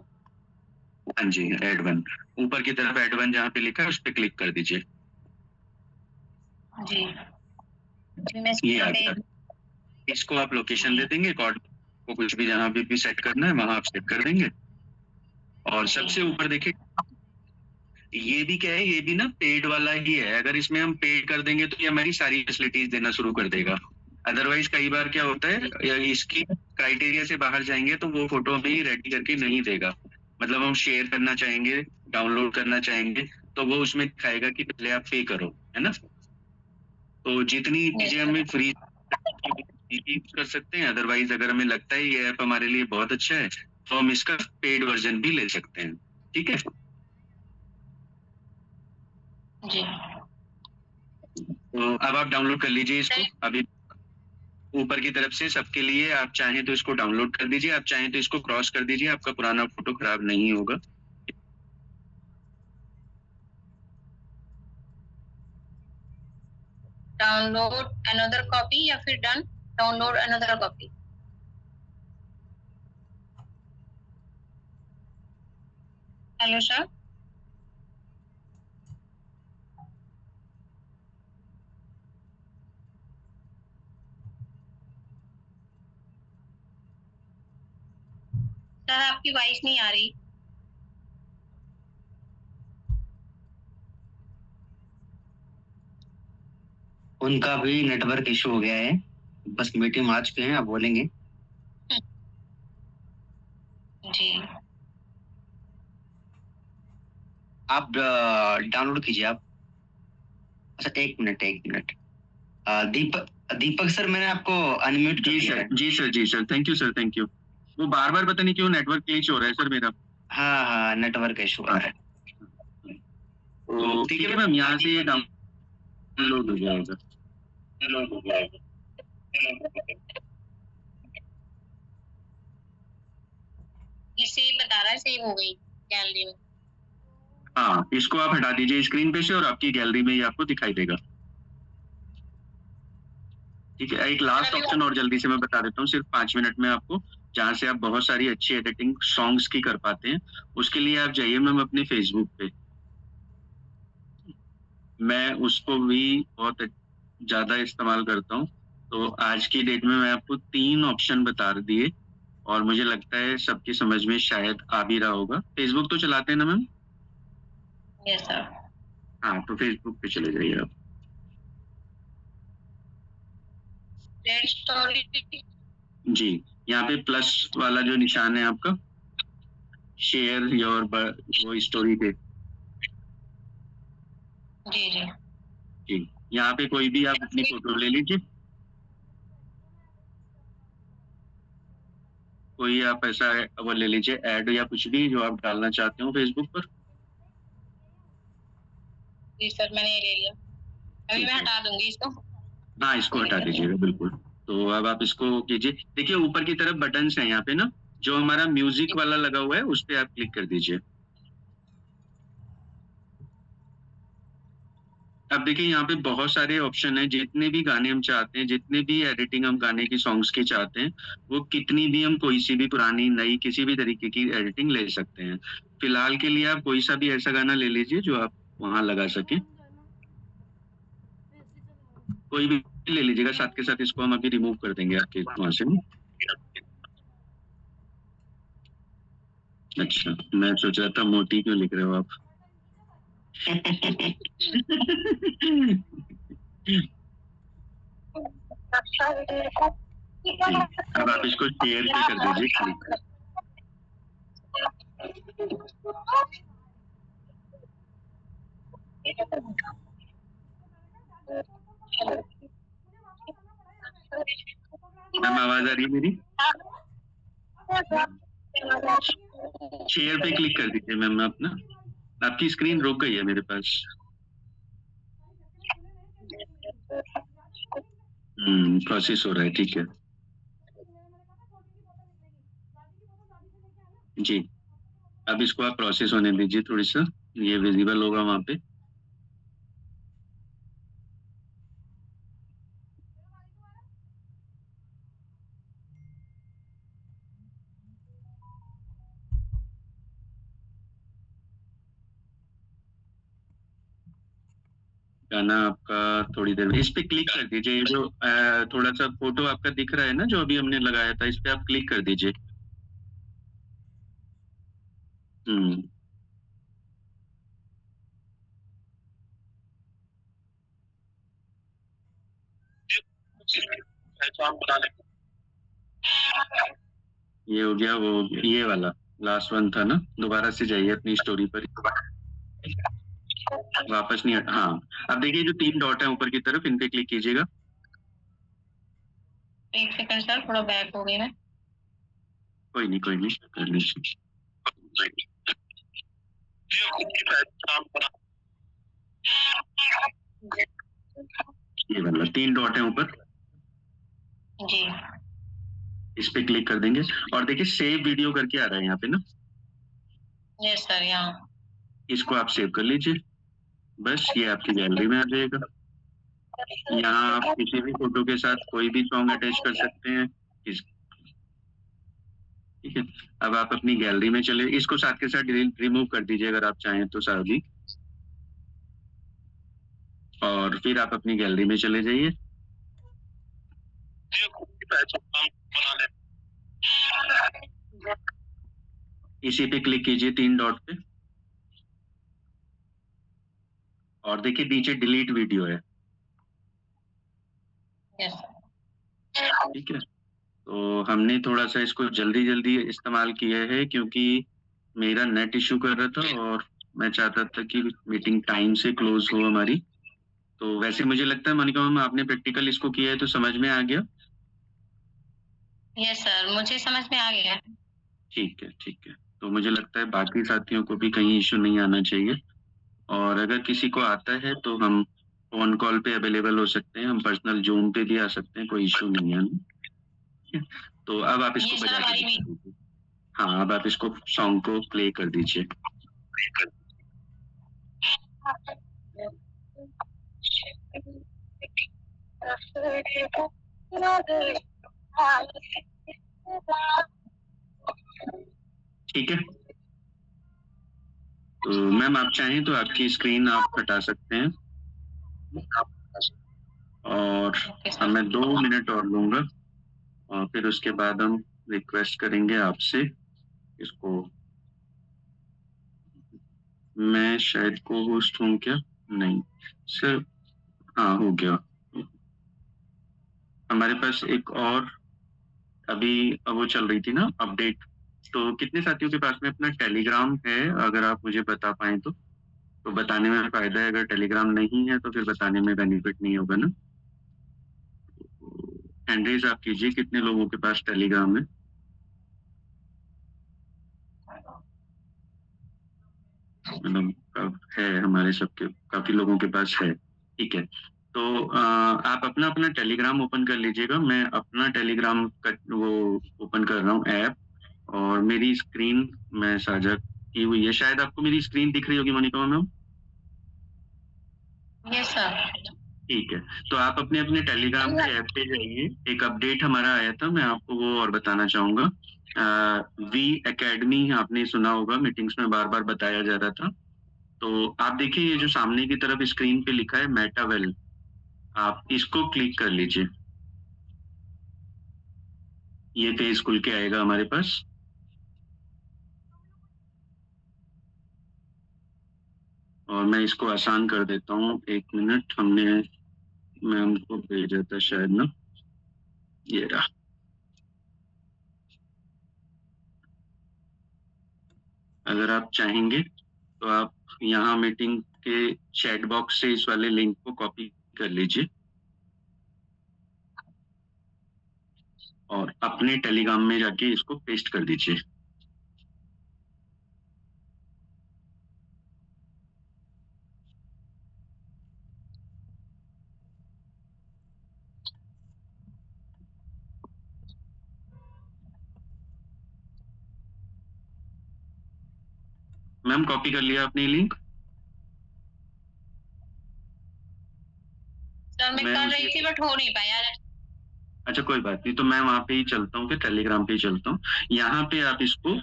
हाँ जी, ऐड वन, ऊपर की तरफ ऐड वन जहाँ पे लिखा है उस पे क्लिक कर दीजिए। जी ये आ गया। इसको आप लोकेशन दे देंगे, कॉर्ड को कुछ भी जहाँ भी सेट करना है वहां आप सेट कर देंगे। और सबसे ऊपर देखिए, ये भी क्या है, ये भी ना पेड वाला ही है। अगर इसमें हम पेड कर देंगे तो ये हमारी सारी फैसिलिटीज देना शुरू कर देगा। अदरवाइज कई बार क्या होता है, या इसकी क्राइटेरिया से बाहर जाएंगे तो वो फोटो हमें रेडी करके नहीं देगा। मतलब हम शेयर करना चाहेंगे, डाउनलोड करना चाहेंगे तो वो उसमें दिखाएगा कि पहले आप पे करो, है ना। तो जितनी चीजें हमें फ्री यूज कर सकते हैं, अदरवाइज अगर हमें लगता है ये ऐप हमारे लिए बहुत अच्छा है तो हम इसका पेड वर्जन भी ले सकते हैं, ठीक है। जी तो अब आप डाउनलोड कर लीजिए इसको। अभी ऊपर की तरफ से सबके लिए, आप चाहें तो इसको डाउनलोड कर दीजिए, आप चाहें तो इसको क्रॉस कर दीजिए, आपका पुराना फोटो खराब नहीं होगा। डाउनलोड अनदर कॉपी या फिर done download another copy? Hello sir. Sir आपकी वॉइस नहीं आ रही। उनका भी नेटवर्क इशू हो गया है, बस मीटिंग आ चुके हैं, आप बोलेंगे। जी आप डाउनलोड कीजिए आप। अच्छा एक मिनट। दीपक सर, मैंने आपको अनम्यूट कर दिया है। जी sir, thank you sir, thank you. वो बार बार पता नहीं क्यों नेटवर्क ग्लिच हो रहा है सर मेरा। हाँ नेटवर्क इशू आ रहा है। तो ठीक है मैम, यहाँ से ये डाउनलोड हो जाएगा। ये सेव बता रहा है, सेव हो गई गैलरी में। हाँ, इसको आप हटा दीजिए स्क्रीन पे से और आपकी गैलरी में ये आपको दिखाई देगा। ठीक है, एक लास्ट ऑप्शन और जल्दी से मैं बता देता हूँ, सिर्फ 5 मिनट में आपको, जहाँ से आप बहुत सारी अच्छी एडिटिंग सॉन्ग्स की कर पाते हैं। उसके लिए आप जाइए मैम अपने फेसबुक पे, मैं उसको भी बहुत ज्यादा इस्तेमाल करता हूँ। तो आज की डेट में मैं आपको 3 ऑप्शन बता दिए और मुझे लगता है सबकी समझ में शायद आ भी रहा होगा। फेसबुक तो चलाते हैं ना मैम? Yes sir. हाँ, तो फेसबुक पे चले जाइए आप। Share story. जी, यहाँ पे प्लस वाला जो निशान है आपका, शेयर योर वो स्टोरी पे। जी जी जी, यहाँ पे कोई भी आप अपनी फोटो ले लीजिए, कोई आप ऐसा वो ले लीजिए ऐड या कुछ भी जो आप डालना चाहते हो फेसबुक पर। जी सर, मैंने ये ले लिया, अभी मैं हटा दूंगी इसको। हाँ, इसको हटा दीजिएगा बिल्कुल। तो अब आप इसको कीजिए, देखिए ऊपर की तरफ बटन्स हैं यहाँ पे ना, जो हमारा म्यूजिक वाला लगा हुआ है उस पे आप क्लिक कर दीजिए। अब देखिए यहाँ पे बहुत सारे ऑप्शन हैं, जितने भी गाने हम चाहते हैं, जितने भी एडिटिंग हम गाने की सॉन्ग्स की चाहते हैं, वो कितनी भी हम कोई सी भी पुरानी नई किसी भी तरीके की एडिटिंग ले सकते हैं। फिलहाल के लिए आप कोई सा भी ऐसा गाना ले लीजिए जो आप वहां लगा सके, कोई भी ले लीजिएगा। साथ के साथ इसको हम अभी रिमूव कर देंगे आपके वहां से। अच्छा, मैं सोच रहा था मोटी क्यों लिख रहे हो आप? अब आप इसको शेयर पे कर दीजिए, क्लिक। मैम आवाज आ रही है मेरी? शेयर पे क्लिक कर दीजिए मैम अपना, आपकी स्क्रीन रुक गई है मेरे पास। प्रोसेस हो रहा है, ठीक है जी। अब इसको आप प्रोसेस होने दीजिए थोड़ी सा, ये विजिबल होगा वहां पे। गाना आपका थोड़ी देर में, इस पे क्लिक कर दीजिए। ये जो थोड़ा सा फोटो आपका दिख रहा है ना जो अभी हमने लगाया था, इस पे आप क्लिक कर दीजिए। ये हो गया, वो ये वाला लास्ट वन था ना, दोबारा से जाइए अपनी स्टोरी पर, वापस नहीं हाँ। अब देखिए जो 3 डॉट है ऊपर की तरफ, इन पे क्लिक कीजिएगा। एक सेकंड सर, थोड़ा बैक हो गई मैं। कोई नहीं कर लीजिए। ये वाला 3 डॉट है ऊपर जी, इस पे क्लिक कर देंगे और देखिए सेव वीडियो करके आ रहा है यहाँ पे ना। यस सर, यहाँ इसको आप सेव कर लीजिए, बस ये आपकी गैलरी में आ जाएगा। यहाँ आप किसी भी फोटो के साथ कोई भी सॉन्ग अटैच कर सकते हैं, ठीक है। अब आप अपनी गैलरी में चले, इसको साथ के साथ रिमूव कर दीजिए अगर आप चाहें तो साथ ही, और फिर आप अपनी गैलरी में चले जाइए। इसी पे क्लिक कीजिए 3 डॉट पे और देखिए नीचे डिलीट वीडियो है, यस ठीक है। तो हमने थोड़ा सा इसको जल्दी इस्तेमाल किया है क्योंकि मेरा नेट इशू कर रहा था और मैं चाहता था कि मीटिंग टाइम से क्लोज हो हमारी। तो वैसे मुझे लगता है मोनिका मैम आपने प्रैक्टिकल इसको किया है तो समझ में आ गया। यस सर, मुझे समझ में आ गया। ठीक है। तो मुझे लगता है बाकी साथियों को भी कहीं इशू नहीं आना चाहिए, और अगर किसी को आता है तो हम फोन कॉल पे अवेलेबल हो सकते हैं, हम पर्सनल जूम पे भी आ सकते हैं, कोई इशू नहीं है। तो अब आप इसको बजा के दिखा दीजिए। हाँ, अब आप इसको सॉन्ग को प्ले कर दीजिए। ठीक है, तो मैम आप चाहें तो आपकी स्क्रीन आप हटा सकते हैं, और मैं 2 मिनट और लूंगा, और फिर उसके बाद हम रिक्वेस्ट करेंगे आपसे इसको। मैं शायद को होस्ट हूँ क्या? नहीं सर, हाँ हो गया। हमारे पास एक और अभी वो चल रही थी ना अपडेट, तो कितने साथियों के पास में अपना टेलीग्राम है? अगर आप मुझे बता पाएं तो बताने में फायदा है, अगर टेलीग्राम नहीं है तो फिर बताने में बेनिफिट नहीं होगा ना। हैंड रेज आप कीजिए, कितने लोगों के पास टेलीग्राम है? मतलब है, हमारे सबके काफी लोगों के पास है। ठीक है, तो आप अपना अपना टेलीग्राम ओपन कर लीजिएगा। मैं अपना टेलीग्राम वो ओपन कर रहा हूँ ऐप, और मेरी स्क्रीन मैं साझा की हुई है। शायद आपको मेरी स्क्रीन दिख रही होगी मोनिका मैम। Yes sir. ठीक है, तो आप अपने अपने टेलीग्राम के ऐप पे जाइए। एक अपडेट हमारा आया था, मैं आपको वो और बताना चाहूंगा। वी एकेडमी आपने सुना होगा, मीटिंग्स में बार बार बताया जा रहा था। तो आप देखिए, ये जो सामने की तरफ स्क्रीन पे लिखा है मेटावेल, आप इसको क्लिक कर लीजिए। ये पेज खुल के आएगा हमारे पास। और मैं इसको आसान कर देता हूँ, 1 मिनट। मैम को भेजा था शायद ना, ये रहा। अगर आप चाहेंगे तो आप यहाँ मीटिंग के चैट बॉक्स से इस वाले लिंक को कॉपी कर लीजिए और अपने टेलीग्राम में जाके इसको पेस्ट कर दीजिए। मैम कॉपी कर लिया आपने लिंक? सर मैं कर रही थी बट हो नहीं पाया। अच्छा कोई बात नहीं, तो मैं वहां पे ही चलता हूँ, कि टेलीग्राम पे ही चलता हूँ। यहाँ पे आप इसको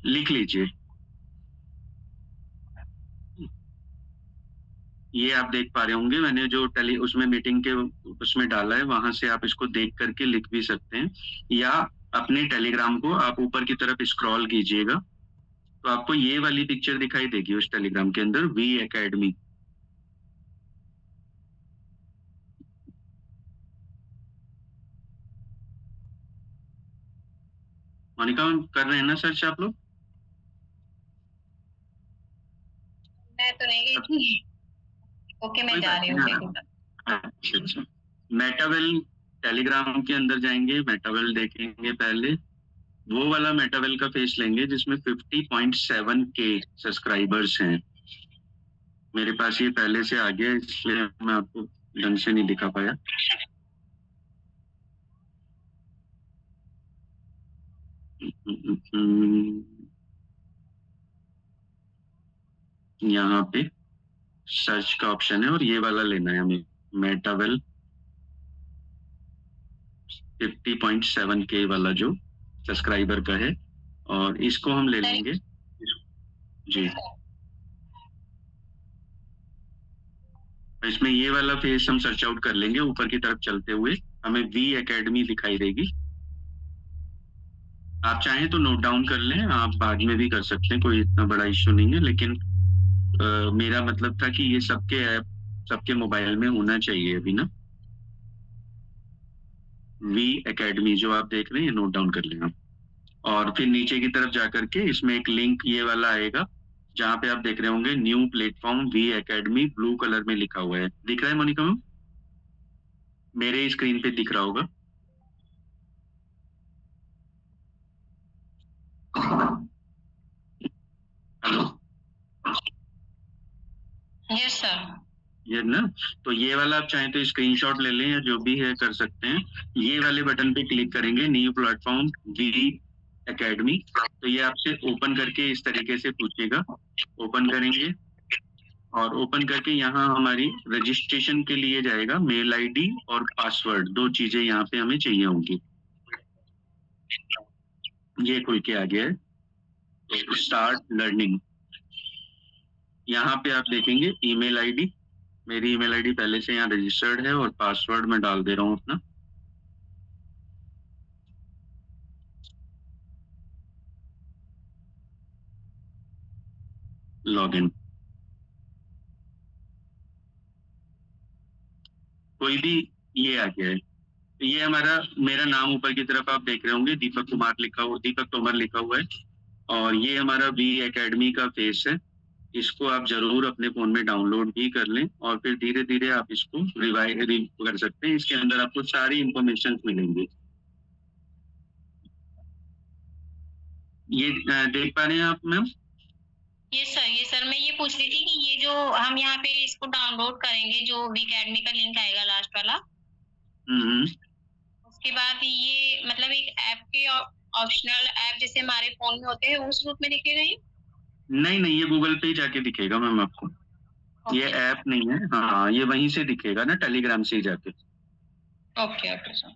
लिख लीजिए। ये आप देख पा रहे होंगे, मैंने जो उसमें मीटिंग के उसमें डाला है, वहां से आप इसको देख करके लिख भी सकते हैं, या अपने टेलीग्राम को आप ऊपर की तरफ स्क्रॉल कीजिएगा तो आपको ये वाली पिक्चर दिखाई देगी उस टेलीग्राम के अंदर, वी एकेडमी। मोनिका कर रहे हैं ना सर्च आप लोग? मैं तो नहीं गई थी। ओके मैं जा रही हूँ। अच्छा, मेटावेल टेलीग्राम के अंदर जाएंगे, मेटावेल देखेंगे पहले। वो वाला मेटावेल का फेस लेंगे जिसमें 50.7 के सब्सक्राइबर्स हैं। मेरे पास ये पहले से आ गया, इसलिए मैं आपको ढंग से नहीं दिखा पाया। यहाँ पे सर्च का ऑप्शन है और ये वाला लेना है हमें, मेटावेल 50.7 के वाला जो सब्सक्राइबर का है, और इसको हम ले लेंगे जी। इसमें ये वाला फेस हम सर्च आउट कर लेंगे। ऊपर की तरफ चलते हुए हमें वी एकेडमी दिखाई देगी। आप चाहें तो नोट डाउन कर लें, आप बाद में भी कर सकते हैं, कोई इतना बड़ा इश्यू नहीं है। लेकिन मेरा मतलब था कि ये सबके ऐप सबके मोबाइल में होना चाहिए अभी ना। वी एकेडमी जो आप देख रहे हैं, नोट डाउन कर लें आप। और फिर नीचे की तरफ जाकर के इसमें एक लिंक ये वाला आएगा, जहाँ पे आप देख रहे होंगे new platform V Academy, blue colour में लिखा हुआ है। दिख रहा है मोनिका मैम? मेरे स्क्रीन पे दिख रहा होगा। Hello, yes sir. ये ना, तो ये वाला आप चाहें तो स्क्रीनशॉट ले लें या जो भी है कर सकते हैं। ये वाले बटन पे क्लिक करेंगे, न्यू प्लेटफॉर्म वी एकेडमी, तो ये आपसे ओपन करके इस तरीके से पूछेगा। ओपन करेंगे, और ओपन करके यहाँ हमारी रजिस्ट्रेशन के लिए जाएगा, मेल आईडी और पासवर्ड, 2 चीजें यहाँ पे हमें चाहिए होंगी। ये खुल के आ गया है। तो स्टार्ट लर्निंग, यहाँ पे आप देखेंगे ईमेल आईडी, मेरी ईमेल आईडी पहले से यहाँ रजिस्टर्ड है और पासवर्ड मैं डाल दे रहा हूँ अपना। लॉगिन, कोई भी, ये आ गया है। तो ये हमारा, मेरा नाम ऊपर की तरफ आप देख रहे होंगे, दीपक कुमार लिखा हुआ, दीपक तोमर लिखा हुआ है। और ये हमारा वी एकेडमी का फेस है। इसको आप जरूर अपने फोन में डाउनलोड भी कर लें और फिर धीरे धीरे आप इसको रिवाइव कर सकते हैं। इसके अंदर आपको सारी इंफॉर्मेशन मिलेंगी। ये देख पा रहे हैं आप मैम? ये सर मैं ये पूछ रही थी कि ये जो हम यहाँ पे इसको डाउनलोड करेंगे, जो वी अकेडमी का लिंक आएगा लास्ट वाला, उसके बाद ये मतलब एक ऐप के ऑप्शनल ऐप जैसे हमारे फोन में होते हैं उस रूप में दिखेगा ये? नहीं, ये गूगल पे जाके दिखेगा मैम आपको। ये ऐप नहीं है, हाँ, ये वहीं से दिखेगा ना, टेलीग्राम से ही जाके। ओके सर,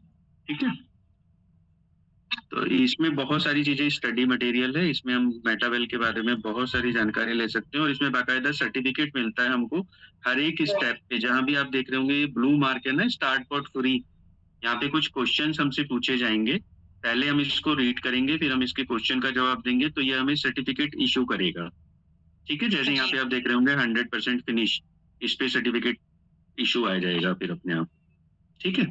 ठीक है। तो इसमें बहुत सारी चीजें, स्टडी मटेरियल है, इसमें हम मेटावेल के बारे में बहुत सारी जानकारी ले सकते हैं और इसमें बाकायदा सर्टिफिकेट मिलता है हमको हर एक स्टेप पे। जहां भी आप देख रहे होंगे ये ब्लू मार्क है ना, स्टार्ट फॉर फ्री, यहाँ पे कुछ क्वेश्चंस हमसे पूछे जाएंगे, पहले हम इसको रीड करेंगे, फिर हम इसके क्वेश्चन का जवाब देंगे, तो ये हमें सर्टिफिकेट इशू करेगा। ठीक है, जैसे यहाँ पे आप देख रहे होंगे 100% फिनिश, इस पे सर्टिफिकेट इशू आ जाएगा फिर अपने आप। ठीक है,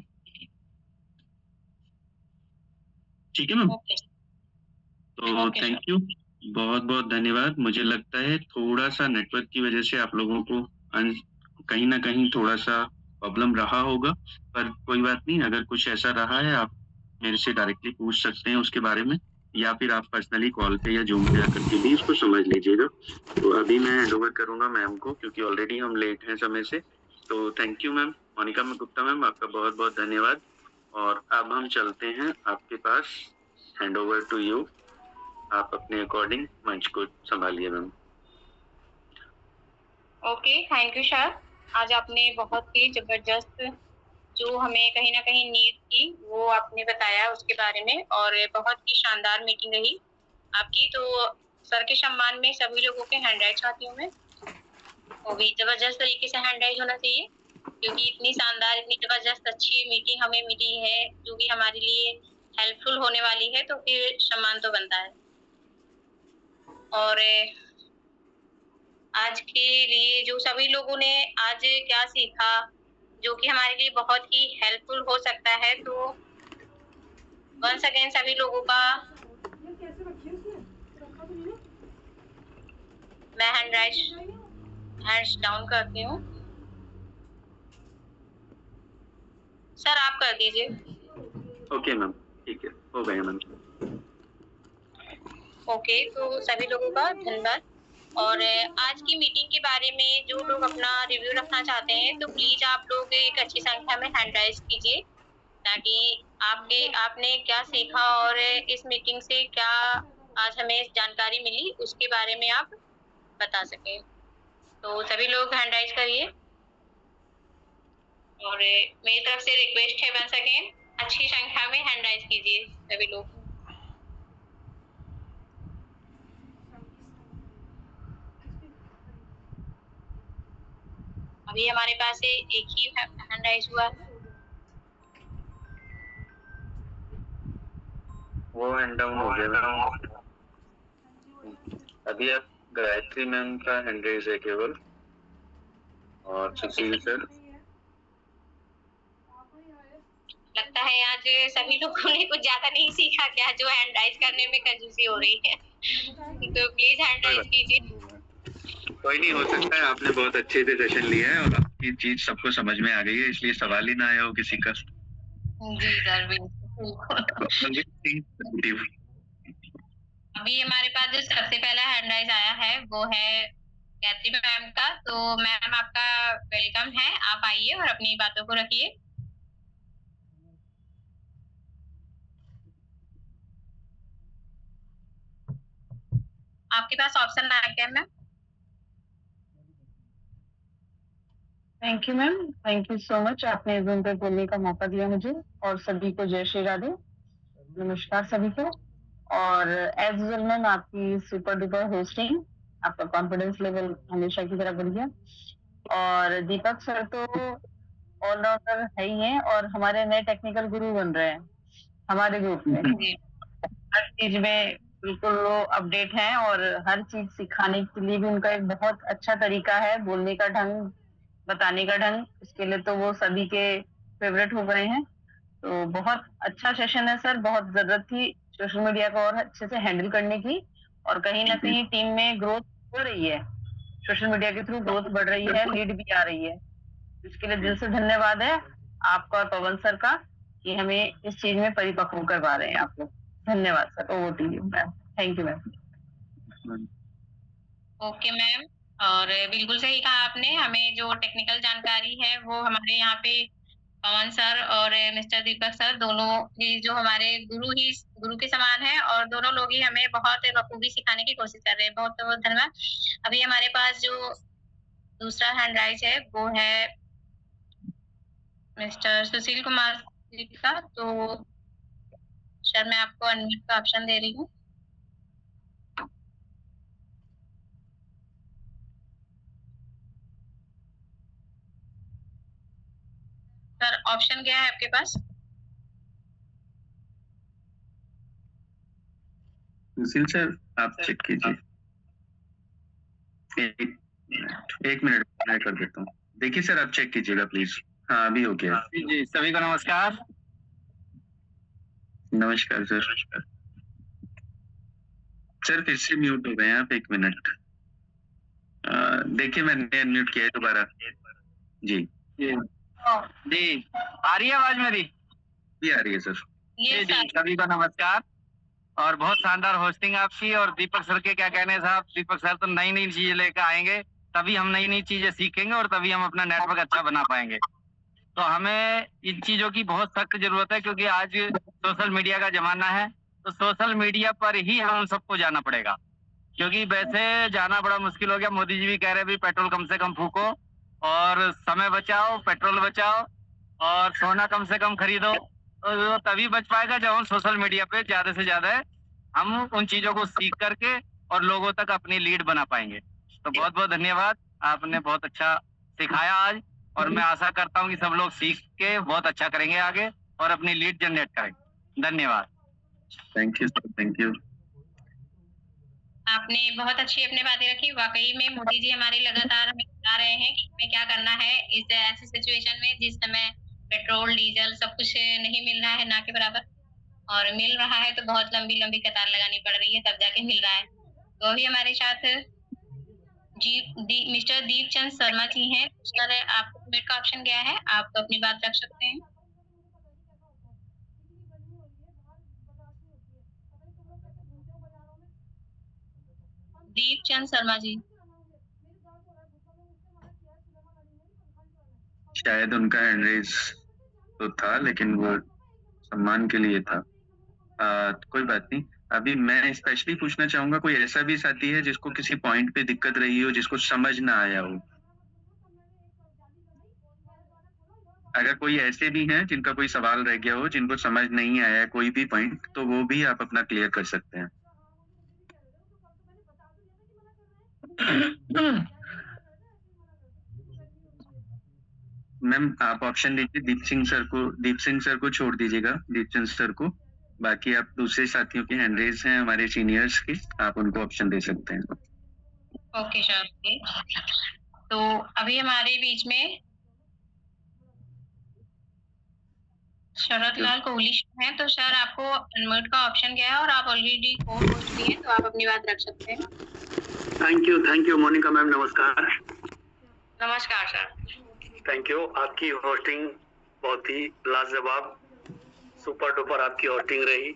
ठीक है मैम। तो थैंक यू, बहुत बहुत धन्यवाद। मुझे लगता है थोड़ा सा नेटवर्क की वजह से आप लोगों को कहीं ना कहीं थोड़ा सा प्रॉब्लम रहा होगा, पर कोई बात नहीं। अगर कुछ ऐसा रहा है आप मेरे से डायरेक्टली पूछ सकते हैं उसके बारे में, या फिर आप पर्सनली कॉल पे या जूम पे आकर के भी इसको समझ लीजिएगा। तो अभी मैं हैंड ओवर करूंगा मैम को, क्योंकि ऑलरेडी हम लेट हैं समय से। तो thank you ma'am. Monika Gupta ma'am, आपका बहुत बहुत धन्यवाद। और अब हम चलते हैं आपके पास, हैंड ओवर टू यू। आप अपने अकॉर्डिंग मंच को संभालिए ma'am. Okay, thank you sir. आज आपने बहुत ही जबरदस्त जो हमें कहीं ना कहीं नीड थी वो आपने बताया उसके बारे में, और बहुत ही शानदार मीटिंग रही आपकी। तो सर के सम्मान में सभी लोगों के हैंड राइज चाहती हूँ मैं, वो भी जबरदस्त तरीके से हैंड राइज होना चाहिए, क्योंकि इतनी शानदार, इतनी जबरदस्त अच्छी मीटिंग हमें मिली है जो कि हमारे लिए हेल्पफुल होने वाली है, तो फिर सम्मान तो बनता है। और आज के लिए जो सभी लोगों ने आज क्या सीखा जो कि हमारे लिए बहुत ही हेल्पफुल हो सकता है, तो वंस अगेन सभी लोगों का मैं हैंड्स डाउन करती हूँ। सर आप कर दीजिए। ओके मैम, ठीक है, हो गया मैम। ओके, तो सभी लोगों का धन्यवाद। और आज की मीटिंग के बारे में जो लोग अपना रिव्यू रखना चाहते हैं तो प्लीज आप लोग एक अच्छी संख्या में हैंड राइज कीजिए, ताकि आपने क्या सीखा और इस मीटिंग से क्या आज हमें जानकारी मिली उसके बारे में आप बता सके। तो सभी लोग हैंड राइज करिए, और मेरी तरफ से रिक्वेस्ट है वंस अगेन अच्छी संख्या में हैंड राइज कीजिए सभी लोग। अभी हमारे पास एक ही हैंड राइज हुआ है। वो हैंड डाउन हो गया मैम। अभी आप गायत्री मैम का हैंड रेज है केवल, और सुशील सर। लगता है आज सभी लोगों ने कुछ ज्यादा नहीं सीखा क्या, जो हैंड राइज करने में कंजूसी हो रही है। तो प्लीज हैंड राइज कीजिए। कोई नहीं, हो सकता है आपने बहुत अच्छे से सेशन लिया है और आपकी चीज सबको समझ में आ गई है, इसलिए सवाल ही ना आया हो किसी का। जी सर, बिल्कुल। अभी हमारे पास जो सबसे पहला हैंड राइज आया है वो है गायत्री मैम का। तो मैम आपका वेलकम है, आप आइए और अपनी बातों को रखिए। आपके पास ऑप्शन आ गया ma'am. Thank you ma'am, thank you so much, आपने जूम पे बोलने का मौका दिया मुझे। और सभी को जय श्री राधे, नमस्कार सभी को। और एज यूजुअल मैम आपकी सुपर डुपर होस्टिंग, आपका कॉन्फिडेंस लेवल हमेशा की तरह बढ़िया। और दीपक सर तो ऑलराउंडर है ही हैं और हमारे नए टेक्निकल गुरु बन रहे हैं हमारे ग्रुप में। हर चीज में बिल्कुल वो अपडेट हैं और हर चीज सिखाने के लिए भी उनका एक बहुत अच्छा तरीका है, बोलने का ढंग, बताने का ढंग, इसके लिए तो वो सभी के फेवरेट हो गए हैं। तो बहुत अच्छा सेशन है सर, बहुत जरूरत थी सोशल मीडिया को और अच्छे से हैंडल करने की। और कहीं ना कहीं टीम में ग्रोथ हो रही है, सोशल मीडिया के थ्रू ग्रोथ बढ़ रही है, लीड भी आ रही है। इसके लिए दिल से धन्यवाद है आपका और पवन सर का कि हमें इस चीज में परिपक्व करवा रहे हैं आप लोग। धन्यवाद sir, over to you ma'am. Thank you ma'am. Okay ma'am, और बिल्कुल सही कहा आपने। हमें जो टेक्निकल जानकारी है वो हमारे यहाँ पे पवन सर और मिस्टर दीपक सर दोनों ही जो हमारे गुरु के समान है, और दोनों लोग ही हमें बहुत बखूबी सिखाने की कोशिश कर रहे हैं। बहुत बहुत धन्यवाद। अभी हमारे पास जो दूसरा हैंड राइज है वो है मिस्टर सुशील कुमार जी का। तो सर मैं आपको अनम्यूट का ऑप्शन दे रही हूँ। सर ऑप्शन क्या है आपके पास? सुशील सर आप चेक कीजिए। एक मिनट मैं कर देता हूँ। देखिए सर आप चेक कीजिएगा प्लीज। हाँ अभी हो गया। जी सभी को नमस्कार। नमस्कार सर। सर फिर से म्यूट हो गए आप, एक मिनट। देखिए मैंने अनम्यूट किया है दोबारा। जी जी आ रही है आवाज मेरी? भी आ रही है सर। जी जी सभी को नमस्कार। और बहुत शानदार होस्टिंग आपकी। और दीपक सर के क्या कहने साहब, दीपक सर तो नई नई चीजें लेकर आएंगे, तभी हम नई नई चीजें सीखेंगे और तभी हम अपना नेटवर्क अच्छा बना पाएंगे। तो हमें इन चीजों की बहुत सख्त जरूरत है, क्योंकि आज सोशल मीडिया का जमाना है। तो सोशल मीडिया पर ही हम सबको जाना पड़ेगा, क्योंकि वैसे जाना बड़ा मुश्किल हो गया। मोदी जी भी कह रहे हैं पेट्रोल कम से कम फूको और समय बचाओ, पेट्रोल बचाओ और सोना कम से कम खरीदो। तो तभी बच पाएगा जब हम सोशल मीडिया पे ज्यादा से ज्यादा हम उन चीजों को सीख करके और लोगों तक अपनी लीड बना पाएंगे। तो बहुत बहुत धन्यवाद, आपने बहुत अच्छा सिखाया आज। और मैं आशा करता हूँ कि सब लोग सीख के बहुत अच्छा करेंगे आगे और अपनी लीड जनरेट करेंगे। धन्यवाद। Thank you sir, thank you. आपने बहुत अच्छी अपनी बातें रखी। वाकई में मोदी जी हमारे लगातार हमें बता रहे हैं कि हमें क्या करना है इस ऐसी सिचुएशन में जिस समय पेट्रोल डीजल सब कुछ नहीं मिल रहा है ना के बराबर, और मिल रहा है तो बहुत लंबी लंबी कतार लगानी पड़ रही है तब जाके मिल रहा है। तो अभी हमारे साथ मिस्टर दीपचंद शर्मा जी हैं। सर आपको मिनट का ऑप्शन क्या है, आप अपनी बात रख सकते हैं। दीपचंद शर्मा जी। शायद उनका हैंड रेज तो था लेकिन वो सम्मान के लिए था। कोई बात नहीं। अभी मैं स्पेशली पूछना चाहूंगा, कोई ऐसा भी साथी है जिसको किसी पॉइंट पे दिक्कत रही हो, जिसको समझ ना आया हो? अगर कोई ऐसे भी हैं जिनका कोई सवाल रह गया हो, जिनको समझ नहीं आया कोई भी पॉइंट, तो वो भी आप अपना क्लियर कर सकते हैं। मैम आप ऑप्शन दीजिए। दीप सिंह सर को छोड़ दीजिएगा, दीपचंद सर को। बाकी आप दूसरे साथियों के हैंड रेज हैं हमारे सीनियर्स के, आप उनको ऑप्शन दे सकते हैं। Okay sir. तो अभी हमारे बीच में शरद लाल कोहली हैं। तो सर आपको अनम्यूट का ऑप्शन क्या है और आप ऑलरेडी को-होस्ट भी हैं, तो आप अपनी बात रख सकते हैं। थैंक यू मोनिका मैम, नमस्कार। नमस्कार सर। Thank you. आपकी होस्टिंग बहुत ही लाजवाब, सुपर डुपर आपकी होस्टिंग रही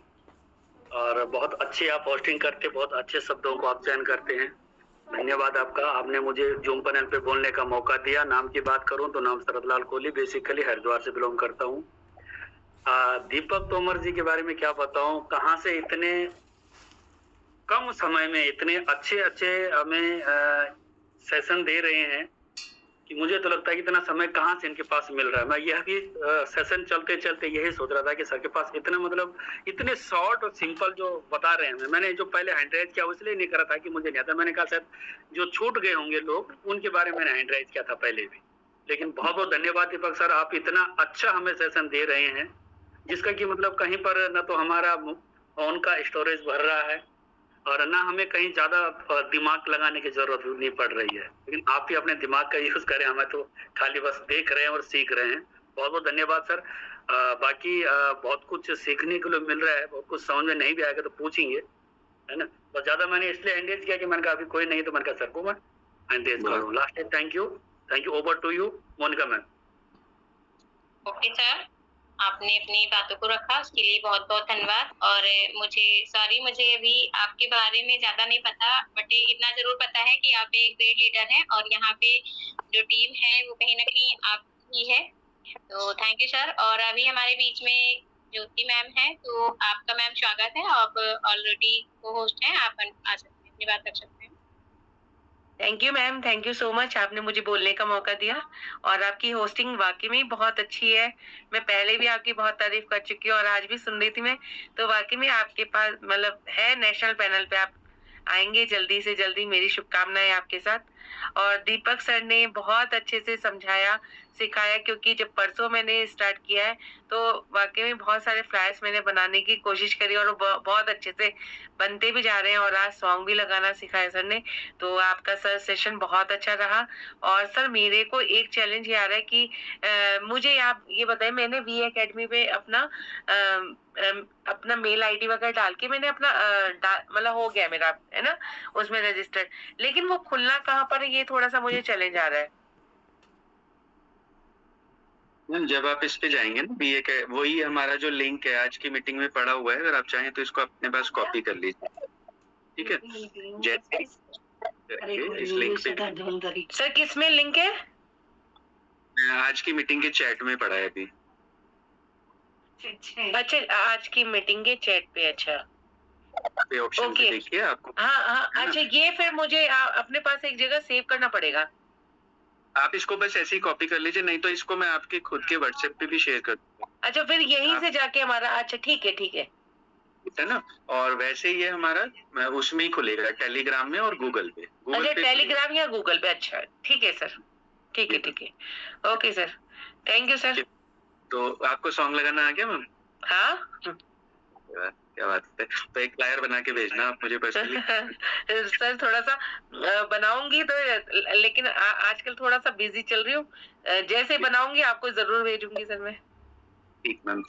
और बहुत अच्छी आप होस्टिंग करते, बहुत अच्छे शब्दों को आप चयन करते हैं। धन्यवाद आपका। आपने मुझे जूम पैनल पे बोलने का मौका दिया। नाम की बात करूं तो नाम शरद लाल कोहली, बेसिकली हरिद्वार से बिलोंग करता हूं। दीपक तोमर जी के बारे में क्या बताऊं, कहां से इतने कम समय में इतने अच्छे हमें सेशन दे रहे हैं। कि मुझे तो लगता है कि इतना समय कहाँ से इनके पास मिल रहा है। मैं यह भी सेशन चलते चलते यही सोच रहा था कि सर के पास इतना मतलब इतने शॉर्ट और सिंपल जो बता रहे हैं। मैंने जो पहले हैंड रेज किया इसलिए नहीं करा था कि मुझे नहीं आता। मैंने कहा शायद जो छूट गए होंगे लोग उनके बारे में मैंने हैंड रेज किया था पहले भी। लेकिन बहुत बहुत धन्यवाद दीपक सर, आप इतना अच्छा हमें सेशन दे रहे हैं जिसका कि मतलब कहीं पर न तो हमारा फोन का स्टोरेज भर रहा है और ना हमें कहीं ज्यादा दिमाग लगाने की जरूरत नहीं पड़ रही है। लेकिन आप भी अपने दिमाग का यूज करें, हमें तो खाली बस देख रहे हैं और सीख रहे हैं। बहुत बहुत धन्यवाद सर। बाकी बहुत कुछ सीखने के लिए मिल रहा है, बहुत कुछ समझ में नहीं भी आएगा तो पूछेंगे, है ना। बस ज्यादा मैंने इसलिए एंगेज किया कि मैंने कहा अभी कोई नहीं तो मैंने कहा सर को मैं एंगेज कर रहा हूँ। Last time thank you. Over to you Monika ma'am. Okay sir, आपने अपनी बातों को रखा उसके लिए बहुत बहुत धन्यवाद। और मुझे अभी आपके बारे में ज्यादा नहीं पता, बट इतना जरूर पता है कि आप एक ग्रेट लीडर हैं और यहाँ पे जो टीम है वो कहीं ना कहीं आप ही है। तो थैंक यू सर। और अभी हमारे बीच में ज्योति मैम है, तो आपका मैम स्वागत है। आप ऑलरेडी को होस्ट हैं, आप आ सकते हैं, अपनी बात कर सकते हैं। Thank you ma'am, thank you so much, आपने मुझे बोलने का मौका दिया। और आपकी होस्टिंग वाकई में बहुत अच्छी है। मैं पहले भी आपकी बहुत तारीफ कर चुकी हूँ और आज भी सुन रही थी मैं, तो वाकई में आपके पास मतलब है नेशनल पैनल पे आप आएंगे जल्दी से जल्दी, मेरी शुभकामनाएं आपके साथ। और दीपक सर ने बहुत अच्छे से समझाया सिखाया, क्योंकि जब परसों मैंने स्टार्ट किया है तो वाकई में बहुत सारे फ्लैश मैंने बनाने की कोशिश करी और बहुत अच्छे से बनते भी जा रहे हैं। और आज सॉन्ग भी लगाना सिखाया सर ने, तो आपका सर सेशन बहुत अच्छा रहा। और सर मेरे को एक चैलेंज ये आ रहा है कि मुझे आप ये बताएं, मैंने वी एकेडमी पे अपना मेल आईडी वगैरह डाल के मैंने अपना मतलब हो गया मेरा, है ना, उसमें रजिस्टर्ड, लेकिन वो खुलना कहाँ पर है ये थोड़ा सा मुझे चैलेंज आ रहा है। जब आप इस पे जाएंगे ना बीए के, वही हमारा जो लिंक है आज की मीटिंग में पड़ा हुआ है, अगर आप चाहें तो इसको अपने पास कॉपी कर लीजिए, ठीक है। जैसे इस लिंक पे सर किस में लिंक है? आज की मीटिंग के चैट में पड़ा है अभी। अच्छा, आज की मीटिंग के चैट पे, अच्छा पे ऑप्शन ओके, देखिए आपको। हाँ, अच्छा ये फिर मुझे अपने पास एक जगह सेव करना पड़ेगा। आप इसको बस ऐसे ही कॉपी कर लीजिए, नहीं तो इसको मैं आपके खुद के व्हाट्सएप पे भी शेयर कर दूंगा। अच्छा, फिर यहीं से जाके हमारा, अच्छा ठीक है ना। और वैसे ये हमारा उसमें ही खुलेगा, टेलीग्राम में और गूगल पे। अच्छा, टेलीग्राम या गूगल पे, अच्छा ठीक है सर, ठीक है, okay sir, thank you sir. तो आपको सॉन्ग लगाना आ गया मैम? हाँ क्या बात है, तो एक फ्लायर बना के भेजना आप मुझे पर्सनली। सर थोड़ा सा बनाऊंगी तो, लेकिन आजकल थोड़ा सा बिजी चल रही हूँ, जैसे बनाऊंगी आपको जरूर भेजूंगी सर मैं। ठीक मैम,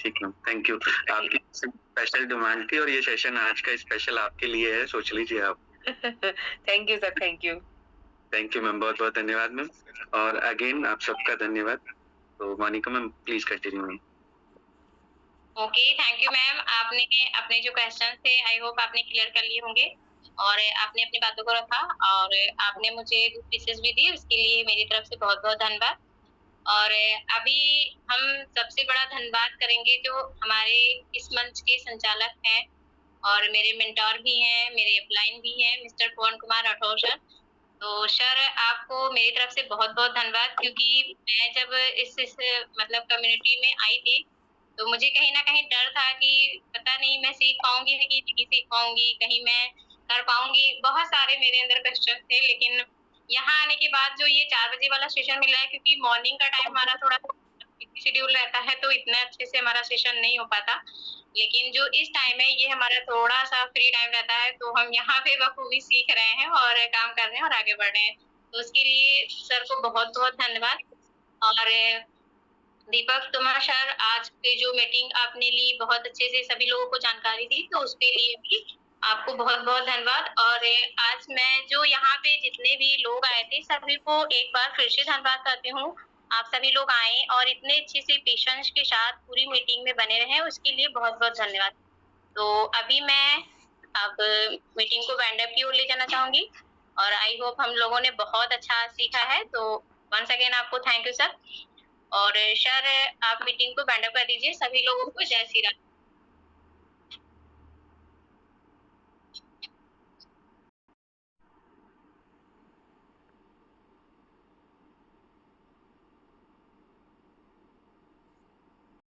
थैंक यू। आपकी स्पेशल डिमांड थी और ये सेशन आज का स्पेशल आपके लिए है, सोच लीजिए आप। Thank you sir, thank you ma'am, बहुत बहुत धन्यवाद मैम। और अगेन आप सबका धन्यवाद। तो Monika ma'am please continue ma'am. Okay, thank you ma'am. आपने अपने जो क्वेश्चन थे आई होप आपने क्लियर कर लिए होंगे और आपने अपनी बातों को रखा और आपने मुझे पीसेस भी दी, उसके लिए मेरी तरफ से बहुत बहुत धन्यवाद। और अभी हम सबसे बड़ा धन्यवाद करेंगे जो हमारे इस मंच के संचालक हैं और मेरे मेंटोर भी हैं, मेरे अपलाइन भी हैं, मिस्टर पवन कुमार राठौर सर। तो सर आपको मेरी तरफ से बहुत बहुत धन्यवाद, क्योंकि मैं जब इस मतलब कम्युनिटी में आई थी तो मुझे कहीं ना कहीं डर था कि पता नहीं मैं सीख पाऊंगी कि नहीं सीख पाऊंगी, कहीं मैं कर पाऊंगी, बहुत सारे मेरे अंदर क्वेश्चन थे। लेकिन यहाँ आने के बाद जो ये 4 बजे वाला सेशन मिला है, क्योंकि मॉर्निंग का टाइम हमारा थोड़ा शेड्यूल रहता है तो इतना अच्छे से हमारा सेशन नहीं हो पाता, लेकिन जो इस टाइम है ये हमारा थोड़ा सा फ्री टाइम रहता है, तो हम यहाँ पे बखूबी सीख रहे हैं और काम कर रहे हैं और आगे बढ़ रहे हैं। तो उसके लिए सर को बहुत बहुत धन्यवाद। और दीपक तुम्हारा सर, आज की जो मीटिंग आपने ली बहुत अच्छे से सभी लोगों को जानकारी दी, तो उसके लिए भी आपको बहुत बहुत धन्यवाद। और आज मैं जो यहाँ पे जितने भी लोग आए थे सभी को एक बार फिर से धन्यवाद करती हूँ। आप सभी लोग आए और इतने अच्छे से पेशेंस के साथ पूरी मीटिंग में बने रहे, उसके लिए बहुत बहुत धन्यवाद। तो अभी मैं अब मीटिंग को वाइंड अप की ओर ले जाना चाहूंगी और आई होप हम लोगों ने बहुत अच्छा सीखा है। तो वंस अगेन आपको थैंक यू सर। और सर आप मीटिंग को वाइंड अप कर दीजिए, सभी लोगों को जय श्री राम।